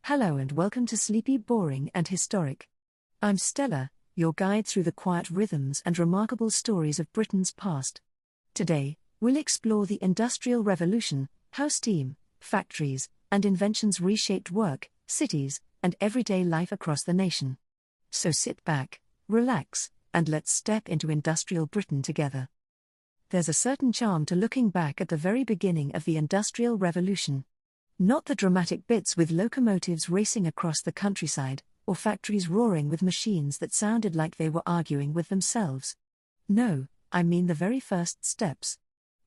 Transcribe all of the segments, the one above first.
Hello and welcome to Sleepy, Boring and Historic. I'm Stella, your guide through the quiet rhythms and remarkable stories of Britain's past. Today, we'll explore the Industrial Revolution, how steam, factories, and inventions reshaped work, cities, and everyday life across the nation. So sit back, relax, and let's step into industrial Britain together. There's a certain charm to looking back at the very beginning of the Industrial Revolution. Not the dramatic bits with locomotives racing across the countryside, or factories roaring with machines that sounded like they were arguing with themselves. No, I mean the very first steps.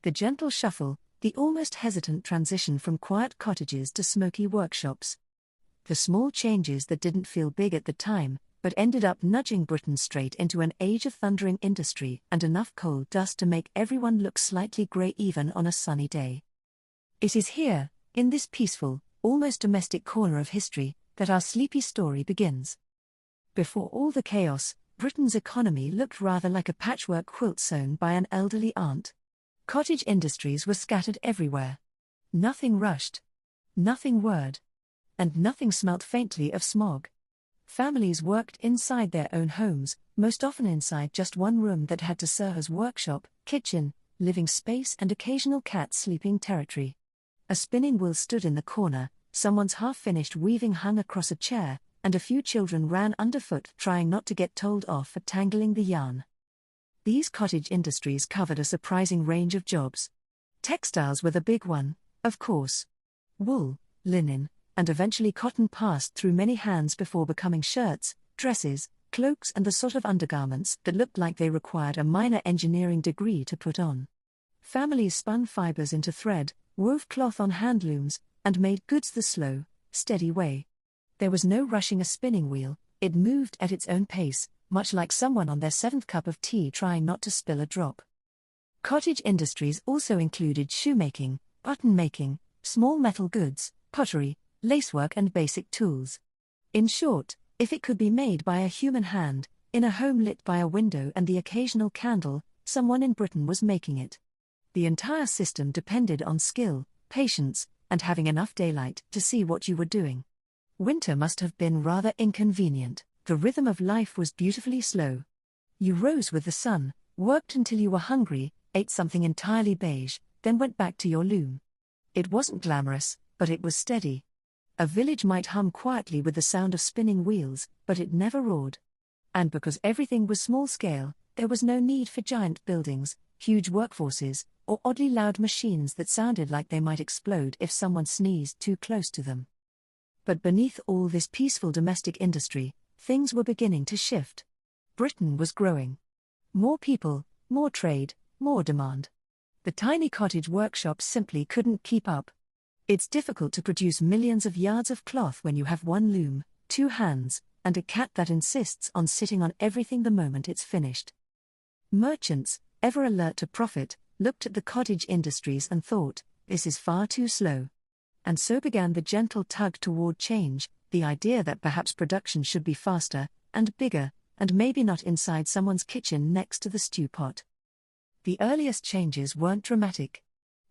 The gentle shuffle, the almost hesitant transition from quiet cottages to smoky workshops. The small changes that didn't feel big at the time, but ended up nudging Britain straight into an age of thundering industry and enough coal dust to make everyone look slightly grey even on a sunny day. It is here, in this peaceful, almost domestic corner of history, that our sleepy story begins. Before all the chaos, Britain's economy looked rather like a patchwork quilt sewn by an elderly aunt. Cottage industries were scattered everywhere. Nothing rushed. Nothing whirred. And nothing smelt faintly of smog. Families worked inside their own homes, most often inside just one room that had to serve as workshop, kitchen, living space and occasional cat sleeping territory. A spinning wheel stood in the corner, someone's half-finished weaving hung across a chair, and a few children ran underfoot trying not to get told off for tangling the yarn. These cottage industries covered a surprising range of jobs. Textiles were the big one, of course. Wool, linen, and eventually cotton passed through many hands before becoming shirts, dresses, cloaks and the sort of undergarments that looked like they required a minor engineering degree to put on. Families spun fibers into thread, wove cloth on handlooms, and made goods the slow, steady way. There was no rushing a spinning wheel, it moved at its own pace, much like someone on their seventh cup of tea trying not to spill a drop. Cottage industries also included shoemaking, button-making, small metal goods, pottery, lacework and basic tools. In short, if it could be made by a human hand, in a home lit by a window and the occasional candle, someone in Britain was making it. The entire system depended on skill, patience, and having enough daylight to see what you were doing. Winter must have been rather inconvenient. The rhythm of life was beautifully slow. You rose with the sun, worked until you were hungry, ate something entirely beige, then went back to your loom. It wasn't glamorous, but it was steady. A village might hum quietly with the sound of spinning wheels, but it never roared. And because everything was small-scale, there was no need for giant buildings, huge workforces, or oddly loud machines that sounded like they might explode if someone sneezed too close to them. But beneath all this peaceful domestic industry, things were beginning to shift. Britain was growing. More people, more trade, more demand. The tiny cottage workshops simply couldn't keep up. It's difficult to produce millions of yards of cloth when you have one loom, two hands, and a cat that insists on sitting on everything the moment it's finished. Merchants, ever alert to profit, looked at the cottage industries and thought, this is far too slow. And so began the gentle tug toward change, the idea that perhaps production should be faster, and bigger, and maybe not inside someone's kitchen next to the stew pot. The earliest changes weren't dramatic.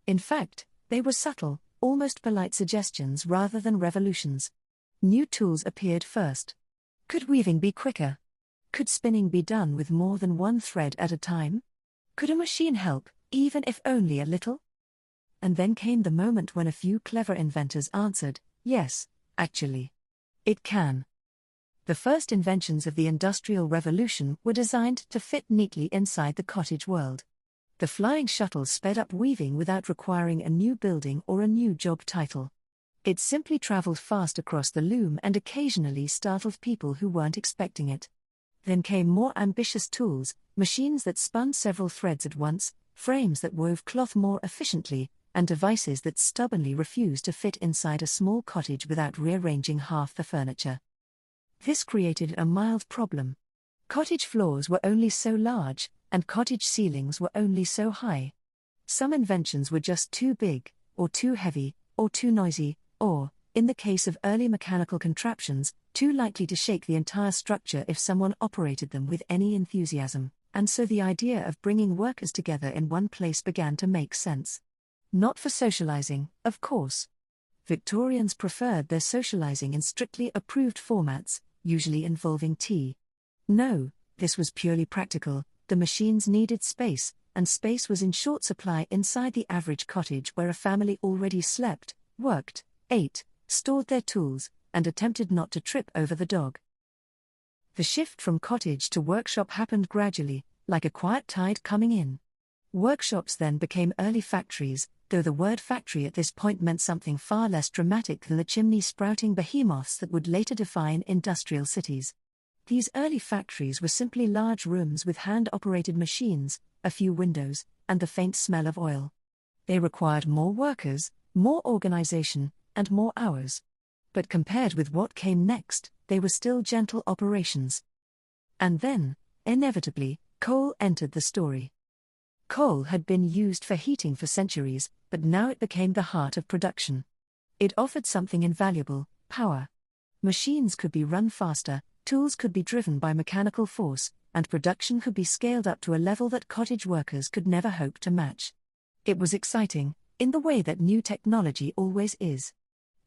In fact, they were subtle, almost polite suggestions rather than revolutions. New tools appeared first. Could weaving be quicker? Could spinning be done with more than one thread at a time? Could a machine help, even if only a little? And then came the moment when a few clever inventors answered, yes, actually. It can. The first inventions of the Industrial Revolution were designed to fit neatly inside the cottage world. The flying shuttle sped up weaving without requiring a new building or a new job title. It simply traveled fast across the loom and occasionally startled people who weren't expecting it. Then came more ambitious tools, machines that spun several threads at once, frames that wove cloth more efficiently, and devices that stubbornly refused to fit inside a small cottage without rearranging half the furniture. This created a mild problem. Cottage floors were only so large, and cottage ceilings were only so high. Some inventions were just too big, or too heavy, or too noisy, or, in the case of early mechanical contraptions, too likely to shake the entire structure if someone operated them with any enthusiasm, and so the idea of bringing workers together in one place began to make sense. Not for socializing, of course. Victorians preferred their socializing in strictly approved formats, usually involving tea. No, this was purely practical. The machines needed space, and space was in short supply inside the average cottage where a family already slept, worked, ate, stored their tools, and attempted not to trip over the dog. The shift from cottage to workshop happened gradually, like a quiet tide coming in. Workshops then became early factories, though the word factory at this point meant something far less dramatic than the chimney-sprouting behemoths that would later define industrial cities. These early factories were simply large rooms with hand-operated machines, a few windows, and the faint smell of oil. They required more workers, more organization, and more hours. But compared with what came next, they were still gentle operations. And then, inevitably, coal entered the story. Coal had been used for heating for centuries, but now it became the heart of production. It offered something invaluable: power. Machines could be run faster, tools could be driven by mechanical force, and production could be scaled up to a level that cottage workers could never hope to match. It was exciting, in the way that new technology always is.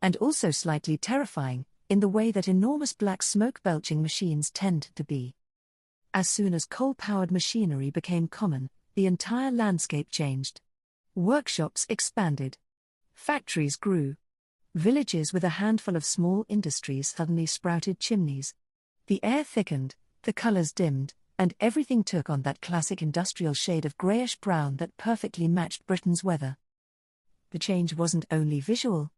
And also slightly terrifying, in the way that enormous black smoke-belching machines tend to be. As soon as coal-powered machinery became common, the entire landscape changed. Workshops expanded. Factories grew. Villages with a handful of small industries suddenly sprouted chimneys. The air thickened, the colors dimmed, and everything took on that classic industrial shade of grayish-brown that perfectly matched Britain's weather. The change wasn't only visual.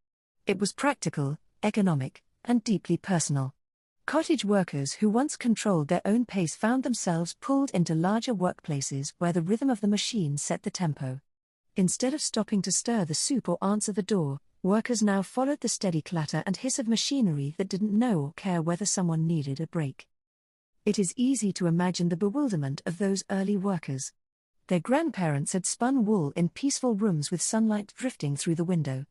It was practical, economic, and deeply personal. Cottage workers who once controlled their own pace found themselves pulled into larger workplaces where the rhythm of the machine set the tempo. Instead of stopping to stir the soup or answer the door, workers now followed the steady clatter and hiss of machinery that didn't know or care whether someone needed a break. It is easy to imagine the bewilderment of those early workers. Their grandparents had spun wool in peaceful rooms with sunlight drifting through the window.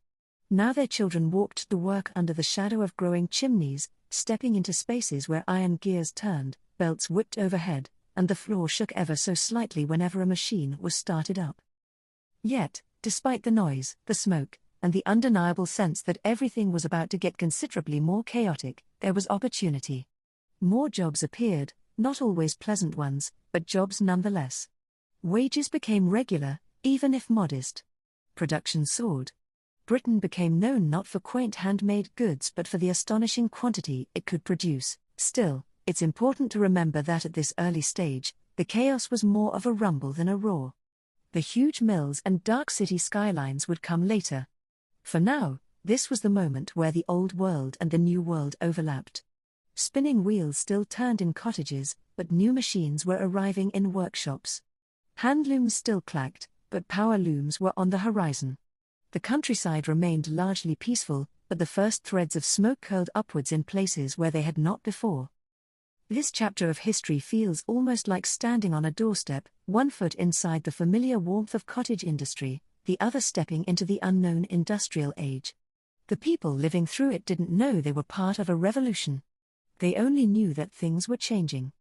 Now their children walked to work under the shadow of growing chimneys, stepping into spaces where iron gears turned, belts whipped overhead, and the floor shook ever so slightly whenever a machine was started up. Yet, despite the noise, the smoke, and the undeniable sense that everything was about to get considerably more chaotic, there was opportunity. More jobs appeared, not always pleasant ones, but jobs nonetheless. Wages became regular, even if modest. Production soared. Britain became known not for quaint handmade goods but for the astonishing quantity it could produce. Still, it's important to remember that at this early stage, the chaos was more of a rumble than a roar. The huge mills and dark city skylines would come later. For now, this was the moment where the old world and the new world overlapped. Spinning wheels still turned in cottages, but new machines were arriving in workshops. Handlooms still clacked, but power looms were on the horizon. The countryside remained largely peaceful, but the first threads of smoke curled upwards in places where they had not before. This chapter of history feels almost like standing on a doorstep, one foot inside the familiar warmth of cottage industry, the other stepping into the unknown industrial age. The people living through it didn't know they were part of a revolution. They only knew that things were changing.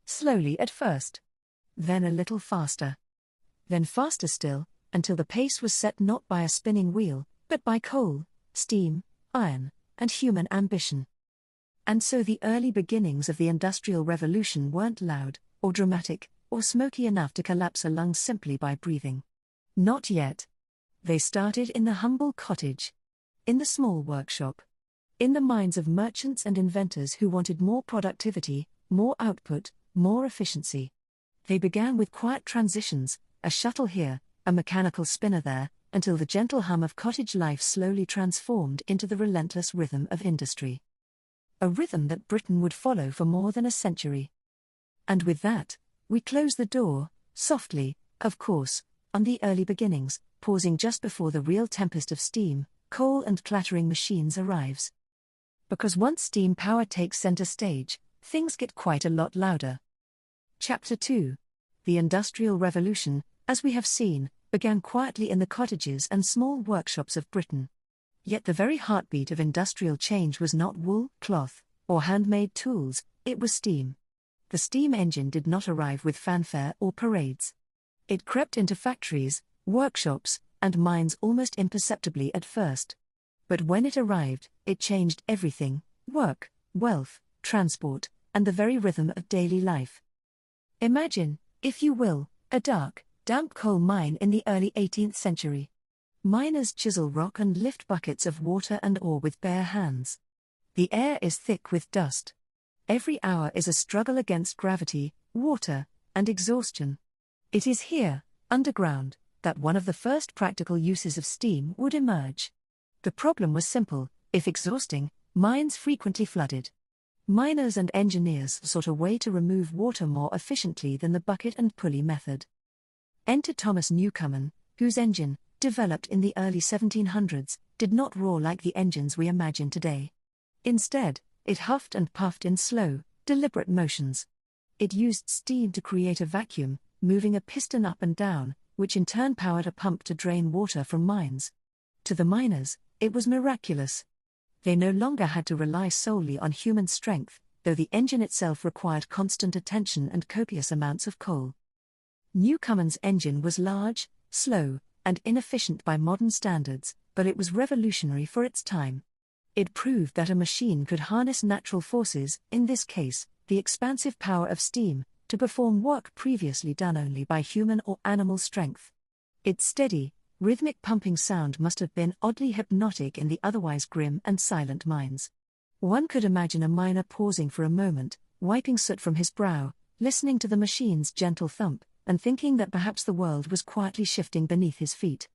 Slowly at first. Then a little faster. Then faster still, until the pace was set not by a spinning wheel, but by coal, steam, iron, and human ambition. And so the early beginnings of the Industrial Revolution weren't loud, or dramatic, or smoky enough to collapse a lung simply by breathing. Not yet. They started in the humble cottage. In the small workshop. In the minds of merchants and inventors who wanted more productivity, more output, more efficiency. They began with quiet transitions, a shuttle here, a mechanical spinner there, until the gentle hum of cottage life slowly transformed into the relentless rhythm of industry. A rhythm that Britain would follow for more than a century. And with that, we close the door, softly, of course, on the early beginnings, pausing just before the real tempest of steam, coal and clattering machines arrives. Because once steam power takes center stage, things get quite a lot louder. Chapter 2. The Industrial Revolution, as we have seen, began quietly in the cottages and small workshops of Britain. Yet the very heartbeat of industrial change was not wool, cloth, or handmade tools, it was steam. The steam engine did not arrive with fanfare or parades. It crept into factories, workshops, and mines almost imperceptibly at first. But when it arrived, it changed everything: work, wealth, transport, and the very rhythm of daily life. Imagine, if you will, a dark, damp coal mine in the early 18th century. Miners chisel rock and lift buckets of water and ore with bare hands. The air is thick with dust. Every hour is a struggle against gravity, water, and exhaustion. It is here, underground, that one of the first practical uses of steam would emerge. The problem was simple: if exhausting, mines frequently flooded. Miners and engineers sought a way to remove water more efficiently than the bucket and pulley method. Enter Thomas Newcomen, whose engine, developed in the early 1700s, did not roar like the engines we imagine today. Instead, it huffed and puffed in slow, deliberate motions. It used steam to create a vacuum, moving a piston up and down, which in turn powered a pump to drain water from mines. To the miners, it was miraculous. They no longer had to rely solely on human strength, though the engine itself required constant attention and copious amounts of coal. Newcomen's engine was large, slow, and inefficient by modern standards, but it was revolutionary for its time. It proved that a machine could harness natural forces, in this case, the expansive power of steam, to perform work previously done only by human or animal strength. Its steady, rhythmic pumping sound must have been oddly hypnotic in the otherwise grim and silent mines. One could imagine a miner pausing for a moment, wiping soot from his brow, listening to the machine's gentle thump, and thinking that perhaps the world was quietly shifting beneath his feet.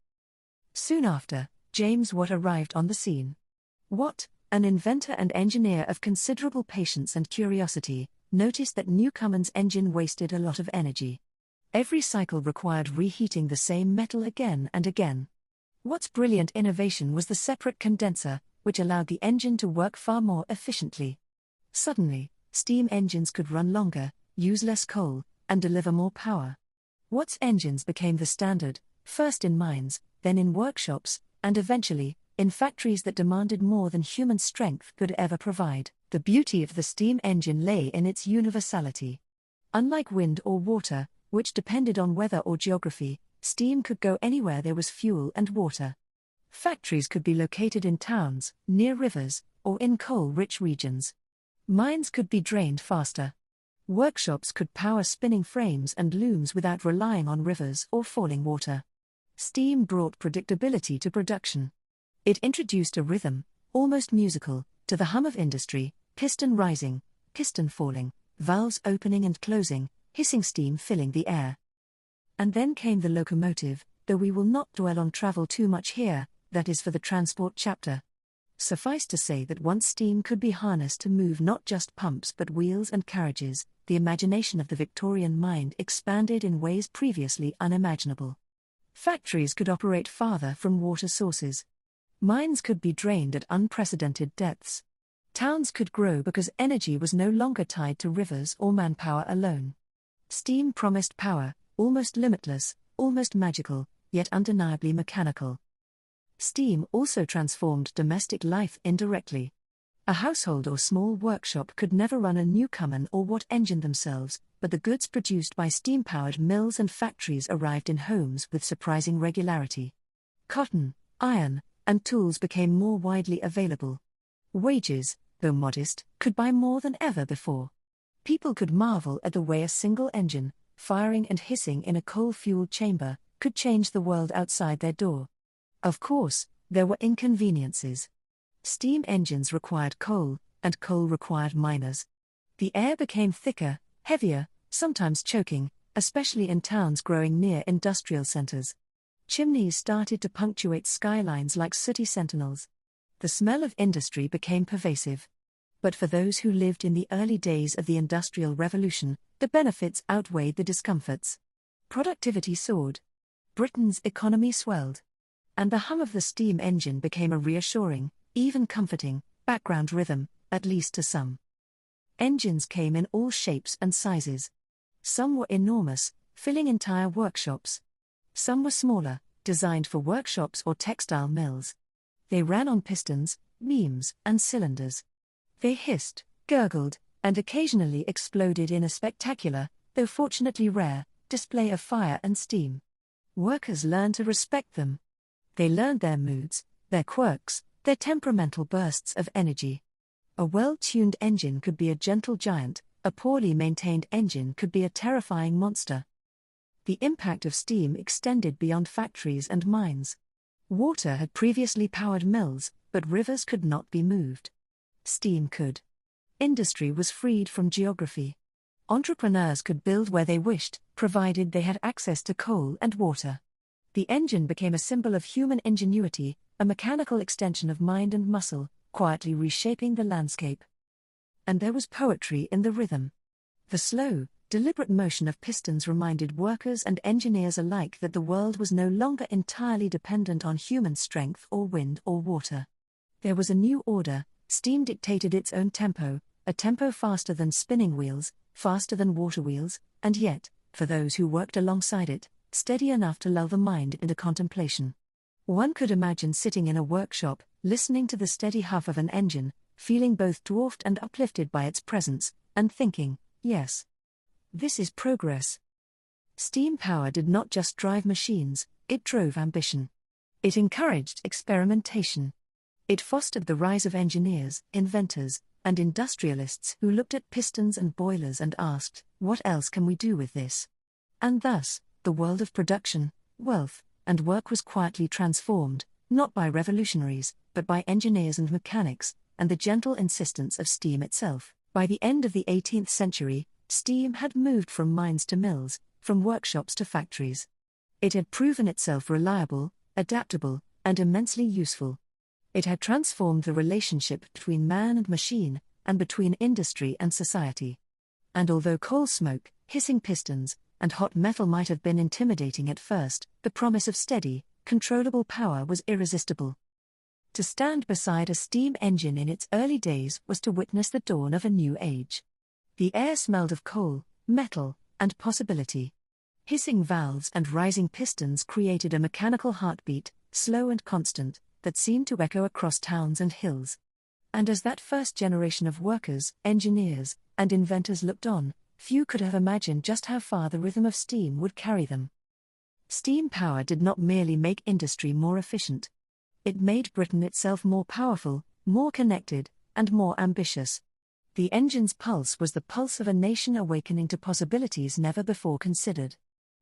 Soon after, James Watt arrived on the scene. Watt, an inventor and engineer of considerable patience and curiosity, noticed that Newcomen's engine wasted a lot of energy. Every cycle required reheating the same metal again and again. Watt's brilliant innovation was the separate condenser, which allowed the engine to work far more efficiently. Suddenly, steam engines could run longer, use less coal, and deliver more power. Watt's engines became the standard, first in mines, then in workshops, and eventually, in factories that demanded more than human strength could ever provide. The beauty of the steam engine lay in its universality. Unlike wind or water, which depended on weather or geography, steam could go anywhere there was fuel and water. Factories could be located in towns, near rivers, or in coal-rich regions. Mines could be drained faster. Workshops could power spinning frames and looms without relying on rivers or falling water. Steam brought predictability to production. It introduced a rhythm, almost musical, to the hum of industry: piston rising, piston falling, valves opening and closing, hissing steam filling the air. And then came the locomotive, though we will not dwell on travel too much here, that is for the transport chapter. Suffice to say that once steam could be harnessed to move not just pumps but wheels and carriages, the imagination of the Victorian mind expanded in ways previously unimaginable. Factories could operate farther from water sources. Mines could be drained at unprecedented depths. Towns could grow because energy was no longer tied to rivers or manpower alone. Steam promised power, almost limitless, almost magical, yet undeniably mechanical. Steam also transformed domestic life indirectly. A household or small workshop could never run a Newcomen or Watt engine themselves, but the goods produced by steam-powered mills and factories arrived in homes with surprising regularity. Cotton, iron, and tools became more widely available. Wages, though modest, could buy more than ever before. People could marvel at the way a single engine, firing and hissing in a coal-fueled chamber, could change the world outside their door. Of course, there were inconveniences. Steam engines required coal, and coal required miners. The air became thicker, heavier, sometimes choking, especially in towns growing near industrial centers. Chimneys started to punctuate skylines like sooty sentinels. The smell of industry became pervasive. But for those who lived in the early days of the Industrial Revolution, the benefits outweighed the discomforts. Productivity soared. Britain's economy swelled. And the hum of the steam engine became a reassuring, even comforting, background rhythm, at least to some. Engines came in all shapes and sizes. Some were enormous, filling entire workshops. Some were smaller, designed for workshops or textile mills. They ran on pistons, beams, and cylinders. They hissed, gurgled, and occasionally exploded in a spectacular, though fortunately rare, display of fire and steam. Workers learned to respect them. They learned their moods, their quirks, their temperamental bursts of energy. A well-tuned engine could be a gentle giant, a poorly maintained engine could be a terrifying monster. The impact of steam extended beyond factories and mines. Water had previously powered mills, but rivers could not be moved. Steam could. Industry was freed from geography. Entrepreneurs could build where they wished, provided they had access to coal and water. The engine became a symbol of human ingenuity, a mechanical extension of mind and muscle, quietly reshaping the landscape. And there was poetry in the rhythm. The slow, deliberate motion of pistons reminded workers and engineers alike that the world was no longer entirely dependent on human strength or wind or water. There was a new order. Steam dictated its own tempo, a tempo faster than spinning wheels, faster than water wheels, and yet, for those who worked alongside it, steady enough to lull the mind into contemplation. One could imagine sitting in a workshop, listening to the steady huff of an engine, feeling both dwarfed and uplifted by its presence, and thinking, yes, this is progress. Steam power did not just drive machines, it drove ambition. It encouraged experimentation. It fostered the rise of engineers, inventors, and industrialists who looked at pistons and boilers and asked, what else can we do with this? And thus, the world of production, wealth, and work was quietly transformed, not by revolutionaries, but by engineers and mechanics, and the gentle insistence of steam itself. By the end of the 18th century, steam had moved from mines to mills, from workshops to factories. It had proven itself reliable, adaptable, and immensely useful. It had transformed the relationship between man and machine, and between industry and society. And although coal smoke, hissing pistons, and hot metal might have been intimidating at first, the promise of steady, controllable power was irresistible. To stand beside a steam engine in its early days was to witness the dawn of a new age. The air smelled of coal, metal, and possibility. Hissing valves and rising pistons created a mechanical heartbeat, slow and constant, that seemed to echo across towns and hills. And as that first generation of workers, engineers, and inventors looked on, few could have imagined just how far the rhythm of steam would carry them. Steam power did not merely make industry more efficient. It made Britain itself more powerful, more connected, and more ambitious. The engine's pulse was the pulse of a nation awakening to possibilities never before considered.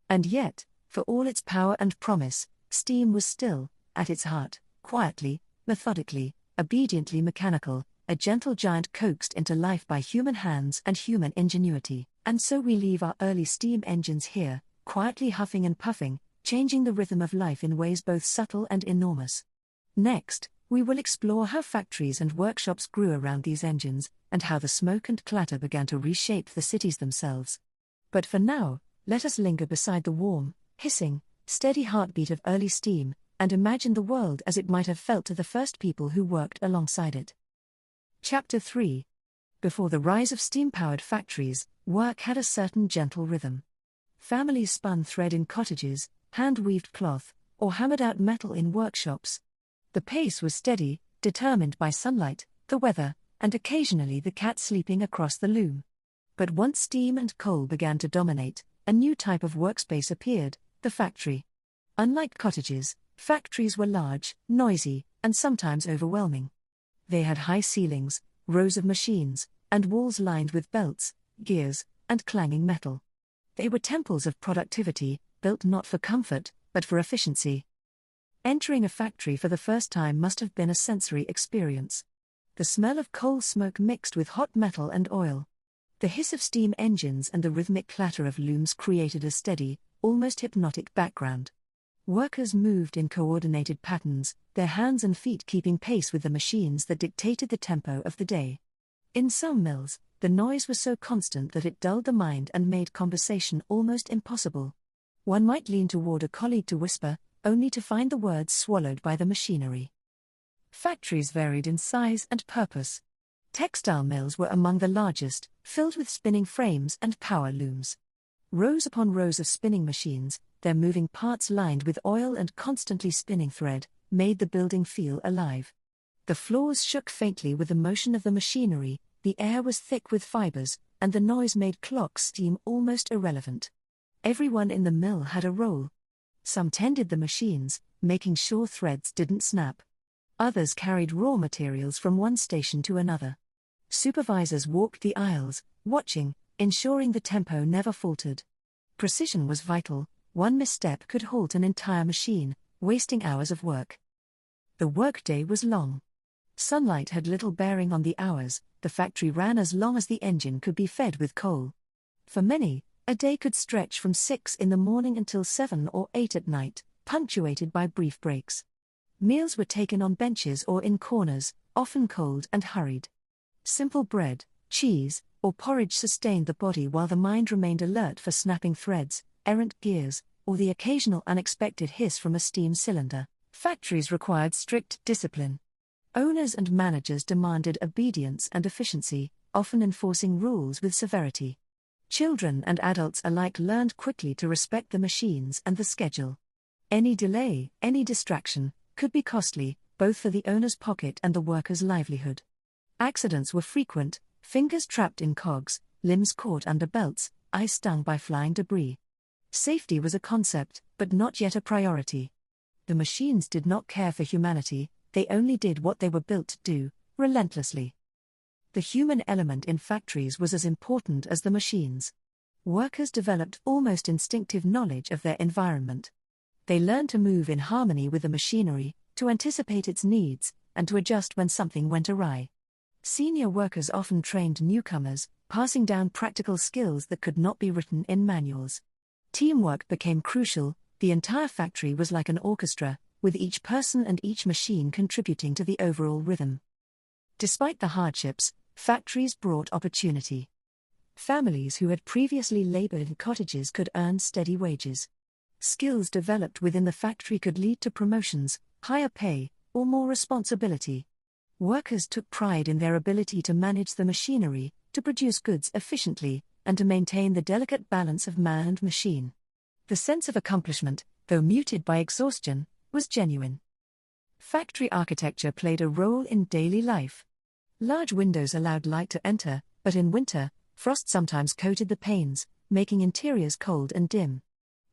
And yet, for all its power and promise, steam was still, at its heart, quietly, methodically, obediently mechanical, a gentle giant coaxed into life by human hands and human ingenuity. And so we leave our early steam engines here, quietly huffing and puffing, changing the rhythm of life in ways both subtle and enormous. Next, we will explore how factories and workshops grew around these engines, and how the smoke and clatter began to reshape the cities themselves. But for now, let us linger beside the warm, hissing, steady heartbeat of early steam, and imagine the world as it might have felt to the first people who worked alongside it. Chapter 3. Before the rise of steam-powered factories, work had a certain gentle rhythm. Families spun thread in cottages, hand-weaved cloth, or hammered out metal in workshops. The pace was steady, determined by sunlight, the weather, and occasionally the cat sleeping across the loom. But once steam and coal began to dominate, a new type of workspace appeared, the factory. Unlike cottages, factories were large, noisy, and sometimes overwhelming. They had high ceilings, rows of machines, and walls lined with belts, gears, and clanging metal. They were temples of productivity, built not for comfort, but for efficiency. Entering a factory for the first time must have been a sensory experience. The smell of coal smoke mixed with hot metal and oil. The hiss of steam engines and the rhythmic clatter of looms created a steady, almost hypnotic background. Workers moved in coordinated patterns, their hands and feet keeping pace with the machines that dictated the tempo of the day. In some mills, the noise was so constant that it dulled the mind and made conversation almost impossible. One might lean toward a colleague to whisper, only to find the words swallowed by the machinery. Factories varied in size and purpose. Textile mills were among the largest, filled with spinning frames and power looms. Rows upon rows of spinning machines, their moving parts lined with oil and constantly spinning thread, made the building feel alive. The floors shook faintly with the motion of the machinery, the air was thick with fibers, and the noise made clocks seem almost irrelevant. Everyone in the mill had a role. Some tended the machines, making sure threads didn't snap. Others carried raw materials from one station to another. Supervisors walked the aisles, watching, ensuring the tempo never faltered. Precision was vital. One misstep could halt an entire machine, wasting hours of work. The workday was long. Sunlight had little bearing on the hours. The factory ran as long as the engine could be fed with coal. For many, a day could stretch from 6 in the morning until 7 or 8 at night, punctuated by brief breaks. Meals were taken on benches or in corners, often cold and hurried. Simple bread, cheese, or porridge sustained the body while the mind remained alert for snapping threads, errant gears, or the occasional unexpected hiss from a steam cylinder. Factories required strict discipline. Owners and managers demanded obedience and efficiency, often enforcing rules with severity. Children and adults alike learned quickly to respect the machines and the schedule. Any delay, any distraction, could be costly, both for the owner's pocket and the worker's livelihood. Accidents were frequent, fingers trapped in cogs, limbs caught under belts, eyes stung by flying debris. Safety was a concept, but not yet a priority. The machines did not care for humanity, they only did what they were built to do, relentlessly. The human element in factories was as important as the machines. Workers developed almost instinctive knowledge of their environment. They learned to move in harmony with the machinery, to anticipate its needs, and to adjust when something went awry. Senior workers often trained newcomers, passing down practical skills that could not be written in manuals. Teamwork became crucial. The entire factory was like an orchestra, with each person and each machine contributing to the overall rhythm. Despite the hardships, factories brought opportunity. Families who had previously labored in cottages could earn steady wages. Skills developed within the factory could lead to promotions, higher pay, or more responsibility. Workers took pride in their ability to manage the machinery, to produce goods efficiently, and to maintain the delicate balance of man and machine. The sense of accomplishment, though muted by exhaustion, was genuine. Factory architecture played a role in daily life. Large windows allowed light to enter, but in winter, frost sometimes coated the panes, making interiors cold and dim.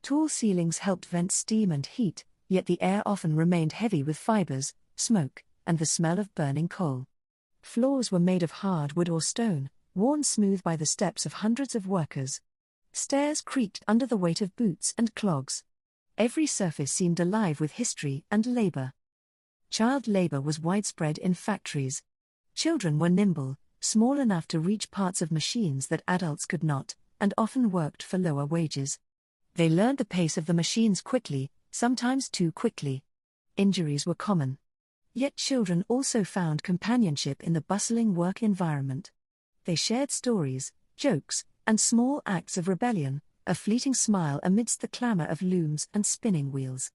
Tall ceilings helped vent steam and heat, yet the air often remained heavy with fibers, smoke, and the smell of burning coal. Floors were made of hard wood or stone, worn smooth by the steps of hundreds of workers. Stairs creaked under the weight of boots and clogs. Every surface seemed alive with history and labor. Child labor was widespread in factories. Children were nimble, small enough to reach parts of machines that adults could not, and often worked for lower wages. They learned the pace of the machines quickly, sometimes too quickly. Injuries were common. Yet children also found companionship in the bustling work environment. They shared stories, jokes, and small acts of rebellion, a fleeting smile amidst the clamor of looms and spinning wheels.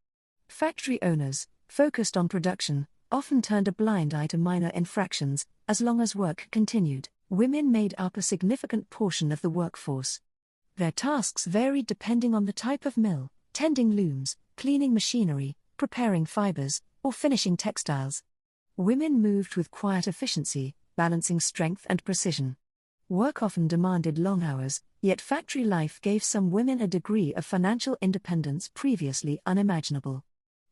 Factory owners, focused on production, often turned a blind eye to minor infractions. As long as work continued, women made up a significant portion of the workforce. Their tasks varied depending on the type of mill: tending looms, cleaning machinery, preparing fibers, or finishing textiles. Women moved with quiet efficiency, balancing strength and precision. Work often demanded long hours, yet factory life gave some women a degree of financial independence previously unimaginable.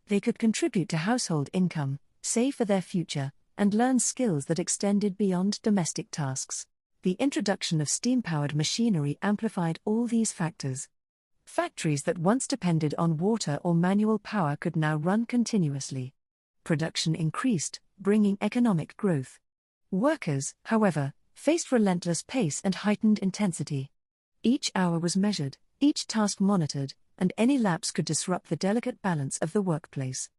They could contribute to household income, save for their future, and learn skills that extended beyond domestic tasks. The introduction of steam-powered machinery amplified all these factors. Factories that once depended on water or manual power could now run continuously. Production increased, bringing economic growth. Workers, however, faced relentless pace and heightened intensity. Each hour was measured, each task monitored, and any lapse could disrupt the delicate balance of the workplace.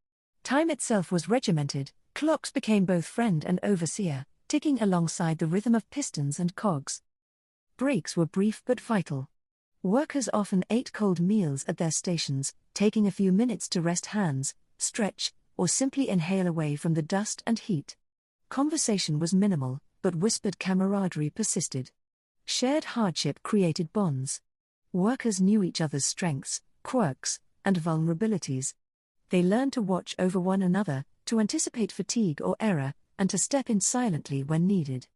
Time itself was regimented. Clocks became both friend and overseer, ticking alongside the rhythm of pistons and cogs. Breaks were brief but vital. Workers often ate cold meals at their stations, taking a few minutes to rest hands, stretch, or simply inhale away from the dust and heat. Conversation was minimal, but whispered camaraderie persisted. Shared hardship created bonds. Workers knew each other's strengths, quirks, and vulnerabilities. They learned to watch over one another, to anticipate fatigue or error, and to step in silently when needed.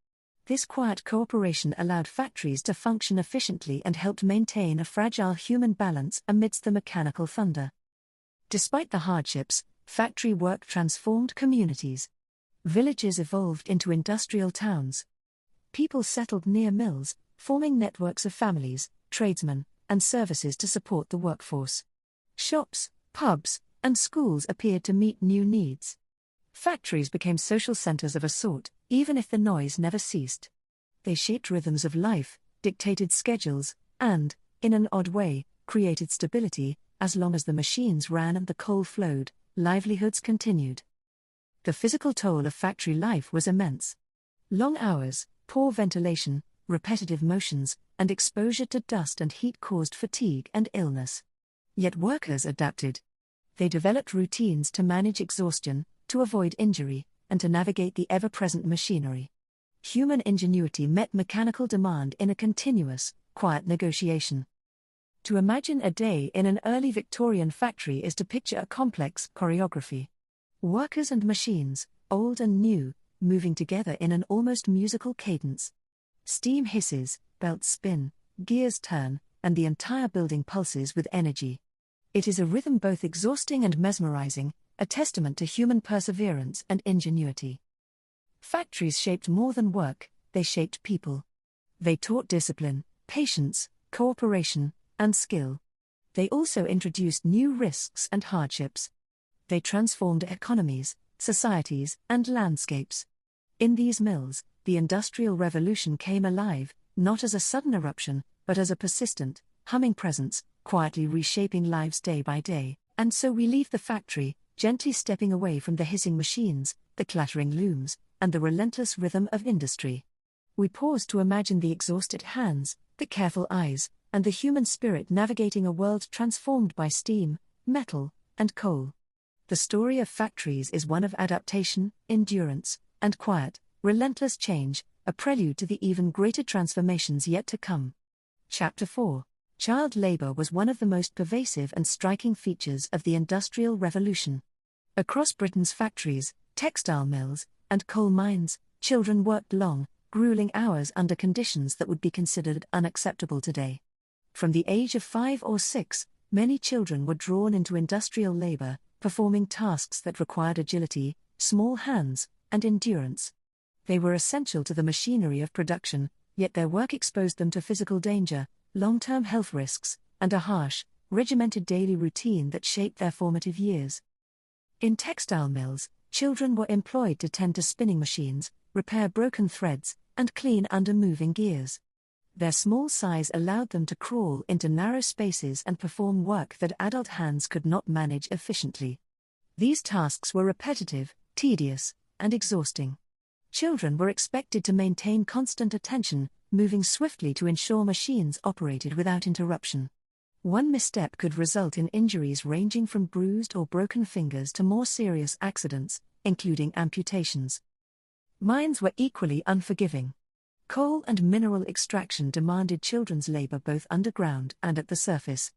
This quiet cooperation allowed factories to function efficiently and helped maintain a fragile human balance amidst the mechanical thunder. Despite the hardships, Factory work transformed communities. Villages evolved into industrial towns. People settled near mills, forming networks of families, tradesmen, and services to support the workforce. Shops, pubs, and schools appeared to meet new needs. Factories became social centers of a sort, even if the noise never ceased. They shaped rhythms of life, dictated schedules, and, in an odd way, created stability. As long as the machines ran and the coal flowed, livelihoods continued. The physical toll of factory life was immense. Long hours, poor ventilation, repetitive motions, and exposure to dust and heat caused fatigue and illness. Yet workers adapted. They developed routines to manage exhaustion, to avoid injury, and to navigate the ever-present machinery. Human ingenuity met mechanical demand in a continuous, quiet negotiation. To imagine a day in an early Victorian factory is to picture a complex choreography. Workers and machines, old and new, moving together in an almost musical cadence. Steam hisses, belts spin, gears turn, and the entire building pulses with energy. It is a rhythm both exhausting and mesmerizing, a testament to human perseverance and ingenuity. Factories shaped more than work, they shaped people. They taught discipline, patience, cooperation, and skill. They also introduced new risks and hardships. They transformed economies, societies, and landscapes. In these mills, the Industrial Revolution came alive, not as a sudden eruption, but as a persistent, humming presence, quietly reshaping lives day by day. And so we leave the factory, gently stepping away from the hissing machines, the clattering looms, and the relentless rhythm of industry. We pause to imagine the exhausted hands, the careful eyes, and the human spirit navigating a world transformed by steam, metal, and coal. The story of factories is one of adaptation, endurance, and quiet, relentless change, a prelude to the even greater transformations yet to come. Chapter 4. Child labor was one of the most pervasive and striking features of the Industrial Revolution. Across Britain's factories, textile mills, and coal mines, children worked long, grueling hours under conditions that would be considered unacceptable today. From the age of 5 or 6, many children were drawn into industrial labor, performing tasks that required agility, small hands, and endurance. They were essential to the machinery of production, yet their work exposed them to physical danger, long-term health risks, and a harsh, regimented daily routine that shaped their formative years. In textile mills, children were employed to tend to spinning machines, repair broken threads, and clean under moving gears. Their small size allowed them to crawl into narrow spaces and perform work that adult hands could not manage efficiently. These tasks were repetitive, tedious, and exhausting. Children were expected to maintain constant attention, moving swiftly to ensure machines operated without interruption. One misstep could result in injuries ranging from bruised or broken fingers to more serious accidents, including amputations. Mines were equally unforgiving. Coal and mineral extraction demanded children's labor both underground and at the surface.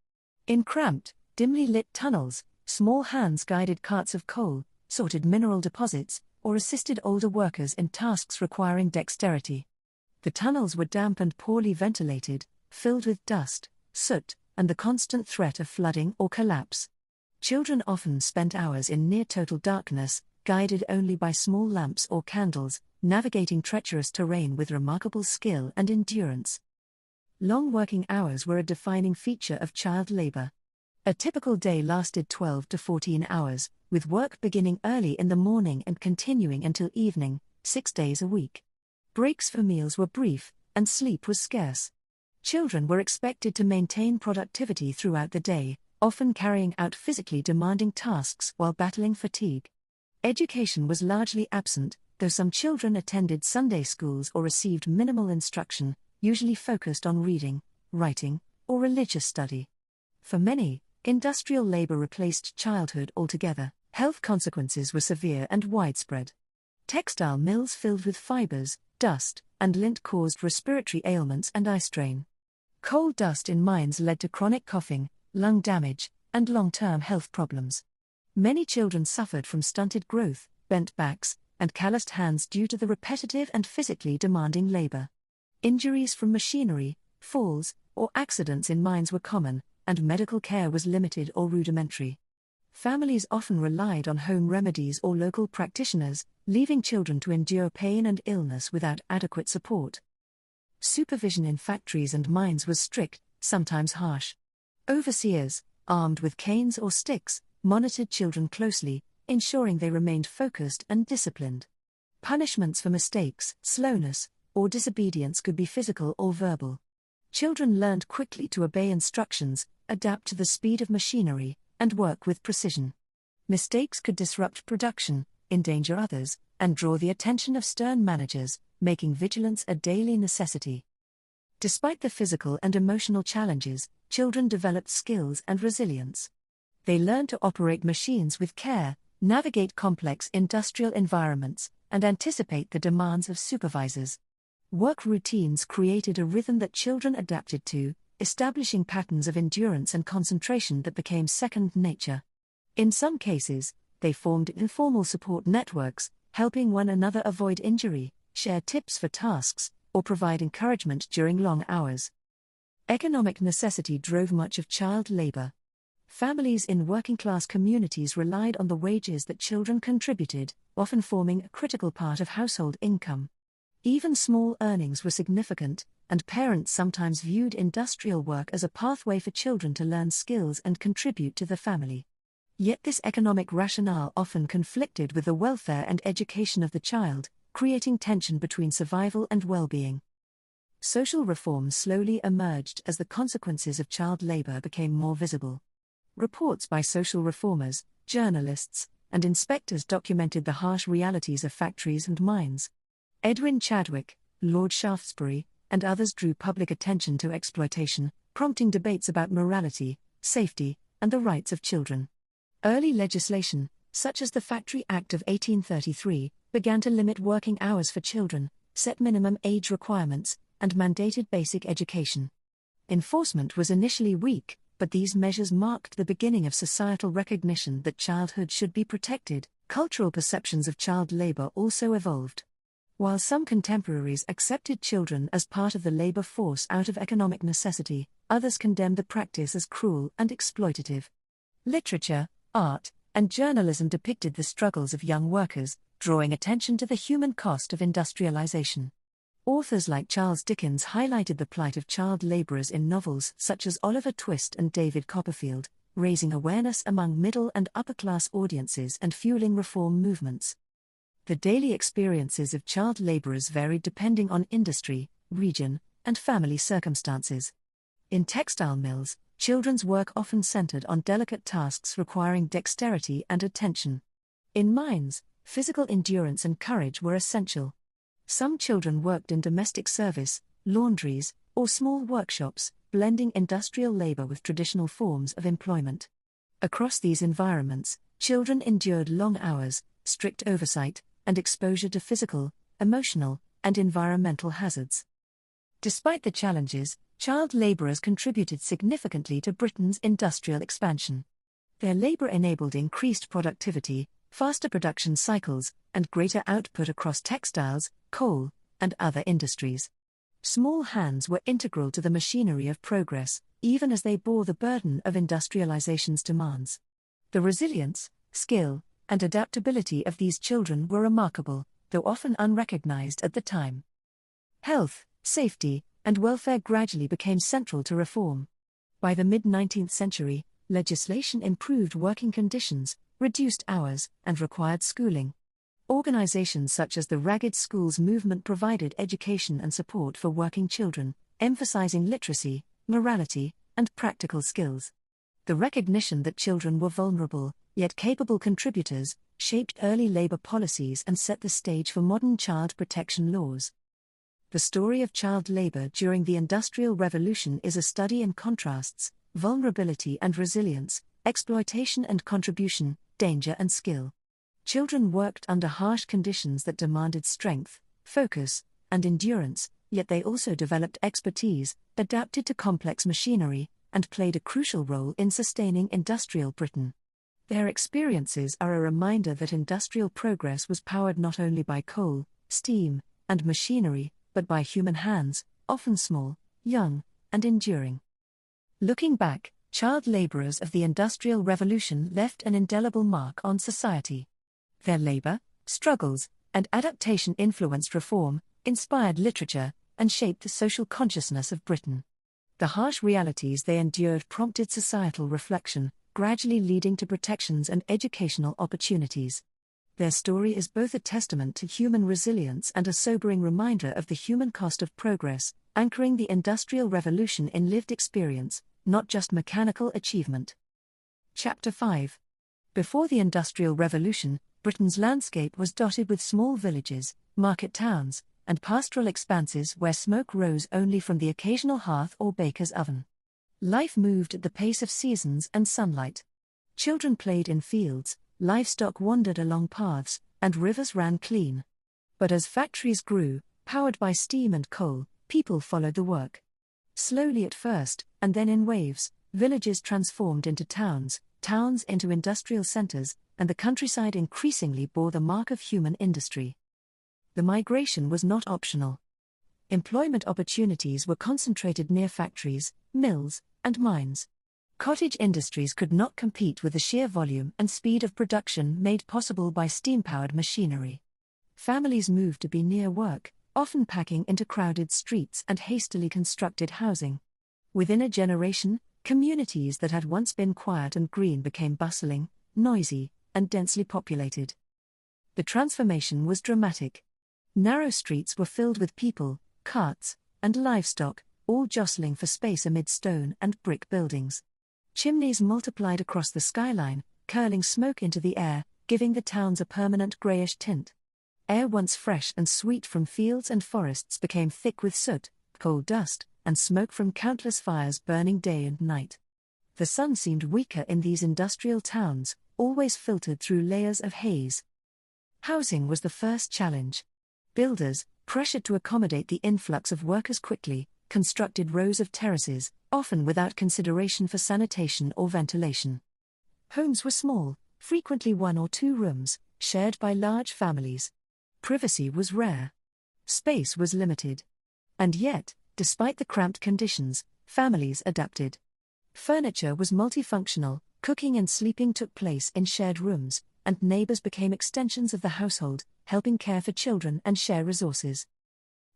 In cramped, dimly lit tunnels, small hands guided carts of coal, sorted mineral deposits, or assisted older workers in tasks requiring dexterity. The tunnels were damp and poorly ventilated, filled with dust, soot, and the constant threat of flooding or collapse. Children often spent hours in near-total darkness, guided only by small lamps or candles, navigating treacherous terrain with remarkable skill and endurance. Long working hours were a defining feature of child labor. A typical day lasted 12 to 14 hours, with work beginning early in the morning and continuing until evening, 6 days a week. Breaks for meals were brief, and sleep was scarce. Children were expected to maintain productivity throughout the day, often carrying out physically demanding tasks while battling fatigue. Education was largely absent, though some children attended Sunday schools or received minimal instruction, usually focused on reading, writing, or religious study. For many, industrial labor replaced childhood altogether. Health consequences were severe and widespread. Textile mills filled with fibers, dust, and lint caused respiratory ailments and eye strain. Coal dust in mines led to chronic coughing, lung damage, and long-term health problems. Many children suffered from stunted growth, bent backs, and calloused hands due to the repetitive and physically demanding labor. Injuries from machinery, falls, or accidents in mines were common, and medical care was limited or rudimentary. Families often relied on home remedies or local practitioners, leaving children to endure pain and illness without adequate support. Supervision in factories and mines was strict, sometimes harsh. Overseers, armed with canes or sticks, monitored children closely, ensuring they remained focused and disciplined. Punishments for mistakes, slowness, or disobedience could be physical or verbal. Children learned quickly to obey instructions, adapt to the speed of machinery, and work with precision. Mistakes could disrupt production, endanger others, and draw the attention of stern managers, making vigilance a daily necessity. Despite the physical and emotional challenges, children developed skills and resilience. They learned to operate machines with care, navigate complex industrial environments, and anticipate the demands of supervisors. Work routines created a rhythm that children adapted to, establishing patterns of endurance and concentration that became second nature. In some cases, they formed informal support networks, helping one another avoid injury, share tips for tasks, or provide encouragement during long hours. Economic necessity drove much of child labor. Families in working-class communities relied on the wages that children contributed, often forming a critical part of household income. Even small earnings were significant, and parents sometimes viewed industrial work as a pathway for children to learn skills and contribute to the family. Yet this economic rationale often conflicted with the welfare and education of the child, creating tension between survival and well-being. Social reforms slowly emerged as the consequences of child labor became more visible. Reports by social reformers, journalists, and inspectors documented the harsh realities of factories and mines. Edwin Chadwick, Lord Shaftesbury, and others drew public attention to exploitation, prompting debates about morality, safety, and the rights of children. Early legislation, such as the Factory Act of 1833, began to limit working hours for children, set minimum age requirements, and mandated basic education. Enforcement was initially weak, but these measures marked the beginning of societal recognition that childhood should be protected. Cultural perceptions of child labor also evolved. While some contemporaries accepted children as part of the labor force out of economic necessity, others condemned the practice as cruel and exploitative. Literature, art, and journalism depicted the struggles of young workers, drawing attention to the human cost of industrialization. Authors like Charles Dickens highlighted the plight of child laborers in novels such as Oliver Twist and David Copperfield, raising awareness among middle and upper-class audiences and fueling reform movements. The daily experiences of child laborers varied depending on industry, region, and family circumstances. In textile mills, children's work often centered on delicate tasks requiring dexterity and attention. In mines, physical endurance and courage were essential. Some children worked in domestic service, laundries, or small workshops, blending industrial labor with traditional forms of employment. Across these environments, children endured long hours, strict oversight, and exposure to physical, emotional, and environmental hazards. Despite the challenges, child laborers contributed significantly to Britain's industrial expansion. Their labor enabled increased productivity, faster production cycles, and greater output across textiles, coal, and other industries. Small hands were integral to the machinery of progress, even as they bore the burden of industrialization's demands. The resilience, skill, and adaptability of these children were remarkable, though often unrecognized at the time. Health, safety, and welfare gradually became central to reform. By the mid-19th century, legislation improved working conditions, reduced hours, and required schooling. Organizations such as the Ragged Schools movement provided education and support for working children, emphasizing literacy, morality, and practical skills. The recognition that children were vulnerable, yet capable contributors, shaped early labor policies and set the stage for modern child protection laws. The story of child labor during the Industrial Revolution is a study in contrasts, vulnerability and resilience, exploitation and contribution, danger and skill. Children worked under harsh conditions that demanded strength, focus, and endurance, yet they also developed expertise, adapted to complex machinery, and played a crucial role in sustaining industrial Britain. Their experiences are a reminder that industrial progress was powered not only by coal, steam, and machinery, but by human hands, often small, young, and enduring. Looking back, Child laborers of the Industrial Revolution left an indelible mark on society. Their labor, struggles, and adaptation influenced reform, inspired literature, and shaped the social consciousness of Britain. The harsh realities they endured prompted societal reflection, gradually leading to protections and educational opportunities. Their story is both a testament to human resilience and a sobering reminder of the human cost of progress, anchoring the Industrial Revolution in lived experience, not just mechanical achievement. Chapter 5. Before the Industrial Revolution, Britain's landscape was dotted with small villages, market towns, and pastoral expanses where smoke rose only from the occasional hearth or baker's oven. Life moved at the pace of seasons and sunlight. Children played in fields, livestock wandered along paths, and rivers ran clean. But as factories grew, powered by steam and coal, people followed the work. Slowly at first, and then in waves, villages transformed into towns, towns into industrial centers, and the countryside increasingly bore the mark of human industry. The migration was not optional. Employment opportunities were concentrated near factories, mills, and mines. Cottage industries could not compete with the sheer volume and speed of production made possible by steam-powered machinery. Families moved to be near work, often packing into crowded streets and hastily constructed housing. Within a generation, communities that had once been quiet and green became bustling, noisy, and densely populated. The transformation was dramatic. Narrow streets were filled with people, carts, and livestock, all jostling for space amid stone and brick buildings. Chimneys multiplied across the skyline, curling smoke into the air, giving the towns a permanent greyish tint. Air once fresh and sweet from fields and forests became thick with soot, coal dust, and smoke from countless fires burning day and night. The sun seemed weaker in these industrial towns, always filtered through layers of haze. Housing was the first challenge. Builders, pressured to accommodate the influx of workers quickly, constructed rows of terraces, often without consideration for sanitation or ventilation. Homes were small, frequently 1 or 2 rooms, shared by large families. Privacy was rare. Space was limited. And yet, despite the cramped conditions, families adapted. Furniture was multifunctional, cooking and sleeping took place in shared rooms, and neighbors became extensions of the household, helping care for children and share resources.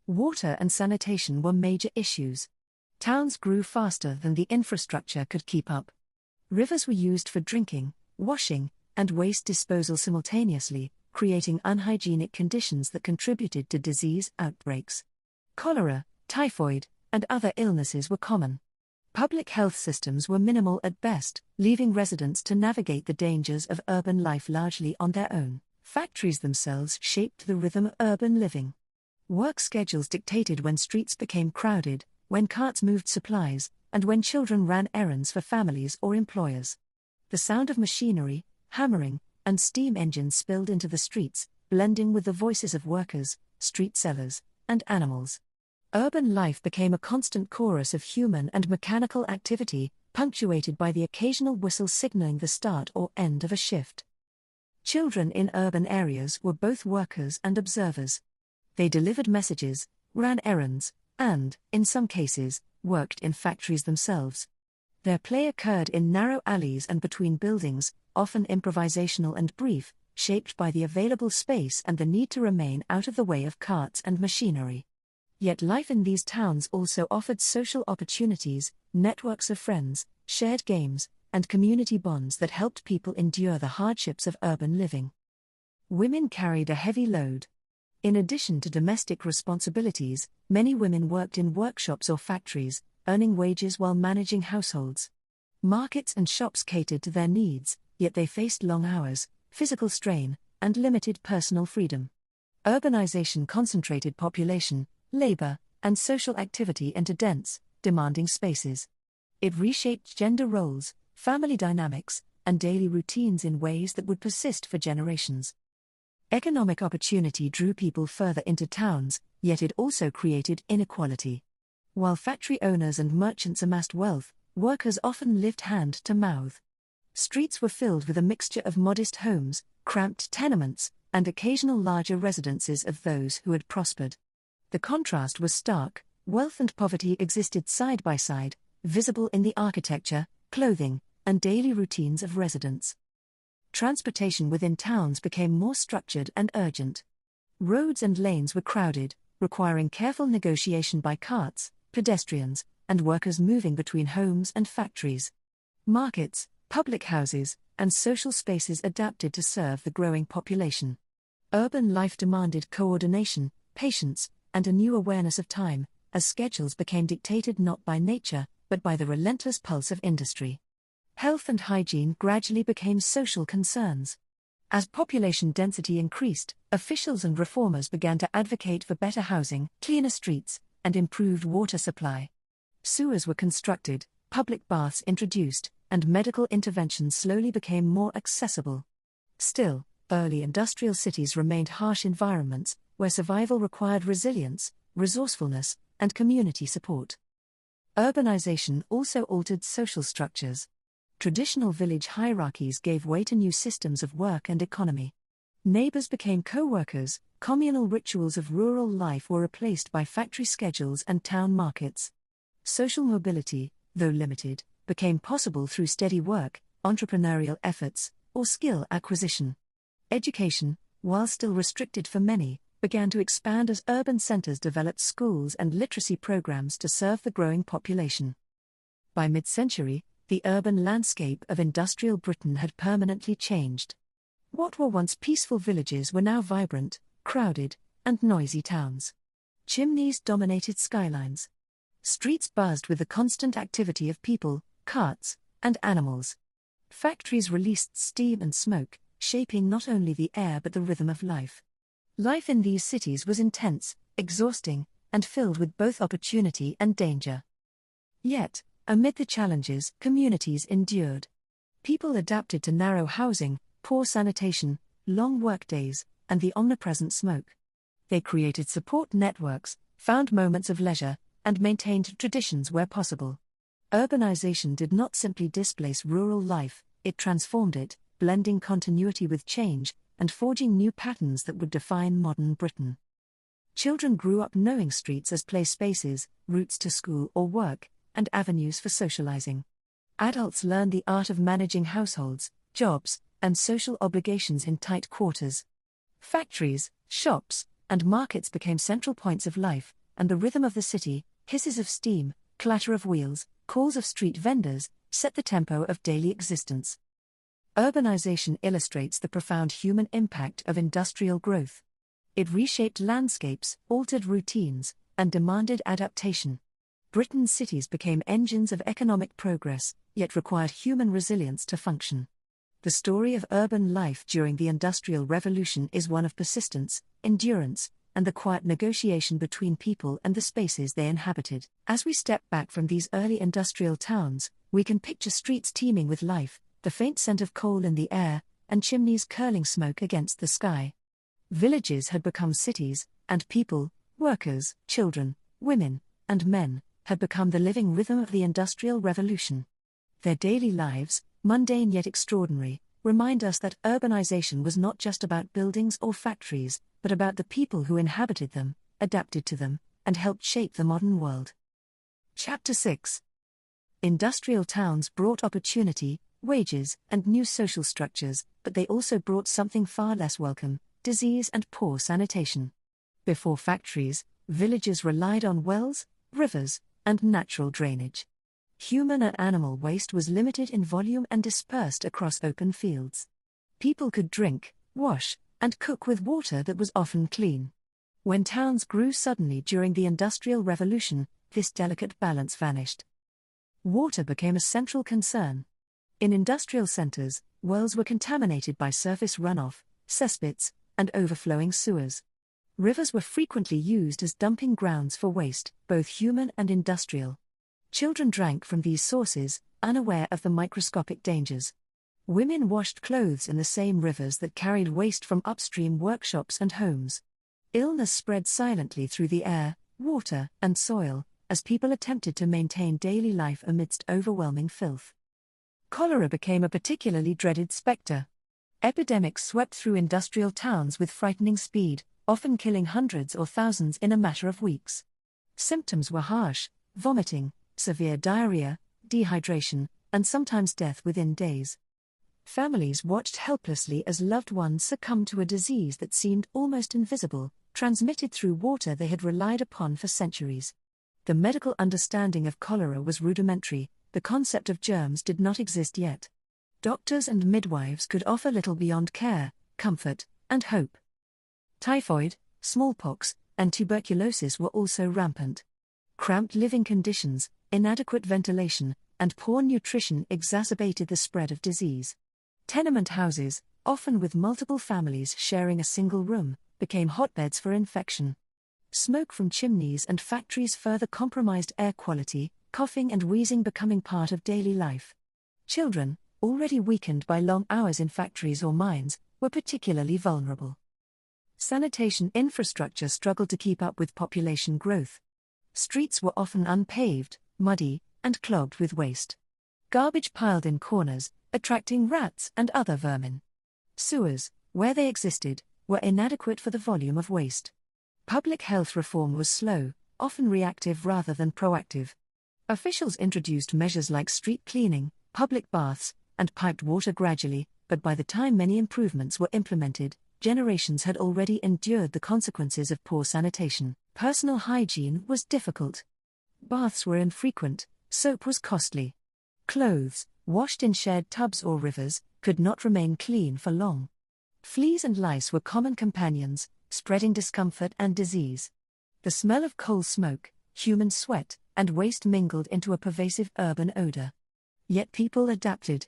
Water and sanitation were major issues. Towns grew faster than the infrastructure could keep up. Rivers were used for drinking, washing, and waste disposal simultaneously, creating unhygienic conditions that contributed to disease outbreaks. Cholera, typhoid, and other illnesses were common. Public health systems were minimal at best, leaving residents to navigate the dangers of urban life largely on their own. Factories themselves shaped the rhythm of urban living. Work schedules dictated when streets became crowded, when carts moved supplies, and when children ran errands for families or employers. The sound of machinery, hammering, and steam engines spilled into the streets, blending with the voices of workers, street sellers, and animals. Urban life became a constant chorus of human and mechanical activity, punctuated by the occasional whistle signaling the start or end of a shift. Children in urban areas were both workers and observers. They delivered messages, ran errands, and, in some cases, worked in factories themselves. Their play occurred in narrow alleys and between buildings, often improvisational and brief, shaped by the available space and the need to remain out of the way of carts and machinery. Yet life in these towns also offered social opportunities, networks of friends, shared games, and community bonds that helped people endure the hardships of urban living. Women carried a heavy load. In addition to domestic responsibilities, many women worked in workshops or factories, earning wages while managing households. Markets and shops catered to their needs, yet they faced long hours, physical strain, and limited personal freedom. Urbanization concentrated population, labor, and social activity into dense, demanding spaces. It reshaped gender roles, family dynamics, and daily routines in ways that would persist for generations. Economic opportunity drew people further into towns, yet it also created inequality. While factory owners and merchants amassed wealth, workers often lived hand to mouth. Streets were filled with a mixture of modest homes, cramped tenements, and occasional larger residences of those who had prospered. The contrast was stark. Wealth and poverty existed side by side, visible in the architecture, clothing, and daily routines of residents. Transportation within towns became more structured and urgent. Roads and lanes were crowded, requiring careful negotiation by carts, pedestrians, and workers moving between homes and factories. Markets, public houses, and social spaces adapted to serve the growing population. Urban life demanded coordination, patience, and a new awareness of time, as schedules became dictated not by nature, but by the relentless pulse of industry. Health and hygiene gradually became social concerns. As population density increased, officials and reformers began to advocate for better housing, cleaner streets, and improved water supply. Sewers were constructed, public baths introduced, and medical interventions slowly became more accessible. Still, early industrial cities remained harsh environments, where survival required resilience, resourcefulness, and community support. Urbanization also altered social structures. Traditional village hierarchies gave way to new systems of work and economy. Neighbors became co-workers, communal rituals of rural life were replaced by factory schedules and town markets. Social mobility, though limited, became possible through steady work, entrepreneurial efforts, or skill acquisition. Education, while still restricted for many, began to expand as urban centers developed schools and literacy programs to serve the growing population. By mid-century, the urban landscape of industrial Britain had permanently changed. What were once peaceful villages were now vibrant, crowded, and noisy towns. Chimneys dominated skylines. Streets buzzed with the constant activity of people, carts, and animals. Factories released steam and smoke, shaping not only the air but the rhythm of life. Life in these cities was intense, exhausting, and filled with both opportunity and danger. Yet, amid the challenges, communities endured. People adapted to narrow housing, poor sanitation, long workdays, and the omnipresent smoke. They created support networks, found moments of leisure, and maintained traditions where possible. Urbanization did not simply displace rural life, it transformed it, blending continuity with change, and forging new patterns that would define modern Britain. Children grew up knowing streets as play spaces, routes to school or work, and avenues for socializing. Adults learned the art of managing households, jobs, and social obligations in tight quarters. Factories, shops, and markets became central points of life, and the rhythm of the city, hisses of steam, clatter of wheels, calls of street vendors, set the tempo of daily existence. Urbanization illustrates the profound human impact of industrial growth. It reshaped landscapes, altered routines, and demanded adaptation. Britain's cities became engines of economic progress, yet required human resilience to function. The story of urban life during the Industrial Revolution is one of persistence, endurance, and the quiet negotiation between people and the spaces they inhabited. As we step back from these early industrial towns, we can picture streets teeming with life, the faint scent of coal in the air, and chimneys curling smoke against the sky. Villages had become cities, and people, workers, children, women, and men, had become the living rhythm of the Industrial Revolution. Their daily lives, mundane yet extraordinary, remind us that urbanization was not just about buildings or factories, but about the people who inhabited them, adapted to them, and helped shape the modern world. Chapter 6. Industrial towns brought opportunity, wages, and new social structures, but they also brought something far less welcome: disease and poor sanitation. Before factories, villages relied on wells, rivers, and natural drainage. Human and animal waste was limited in volume and dispersed across open fields. People could drink, wash, and cook with water that was often clean. When towns grew suddenly during the Industrial Revolution, this delicate balance vanished. Water became a central concern. In industrial centers, wells were contaminated by surface runoff, cesspits, and overflowing sewers. Rivers were frequently used as dumping grounds for waste, both human and industrial. Children drank from these sources, unaware of the microscopic dangers. Women washed clothes in the same rivers that carried waste from upstream workshops and homes. Illness spread silently through the air, water, and soil, as people attempted to maintain daily life amidst overwhelming filth. Cholera became a particularly dreaded specter. Epidemics swept through industrial towns with frightening speed, often killing hundreds or thousands in a matter of weeks. Symptoms were harsh: vomiting, severe diarrhea, dehydration, and sometimes death within days. Families watched helplessly as loved ones succumbed to a disease that seemed almost invisible, transmitted through water they had relied upon for centuries. The medical understanding of cholera was rudimentary, the concept of germs did not exist yet. Doctors and midwives could offer little beyond care, comfort, and hope. Typhoid, smallpox, and tuberculosis were also rampant. Cramped living conditions, inadequate ventilation, and poor nutrition exacerbated the spread of disease. Tenement houses, often with multiple families sharing a single room, became hotbeds for infection. Smoke from chimneys and factories further compromised air quality, coughing and wheezing becoming part of daily life. Children, already weakened by long hours in factories or mines, were particularly vulnerable. Sanitation infrastructure struggled to keep up with population growth. Streets were often unpaved, muddy, and clogged with waste. Garbage piled in corners, attracting rats and other vermin. Sewers, where they existed, were inadequate for the volume of waste. Public health reform was slow, often reactive rather than proactive. Officials introduced measures like street cleaning, public baths, and piped water gradually, but by the time many improvements were implemented, generations had already endured the consequences of poor sanitation. Personal hygiene was difficult. Baths were infrequent, soap was costly. Clothes, washed in shared tubs or rivers, could not remain clean for long. Fleas and lice were common companions, spreading discomfort and disease. The smell of coal smoke, human sweat, and waste mingled into a pervasive urban odor. Yet people adapted.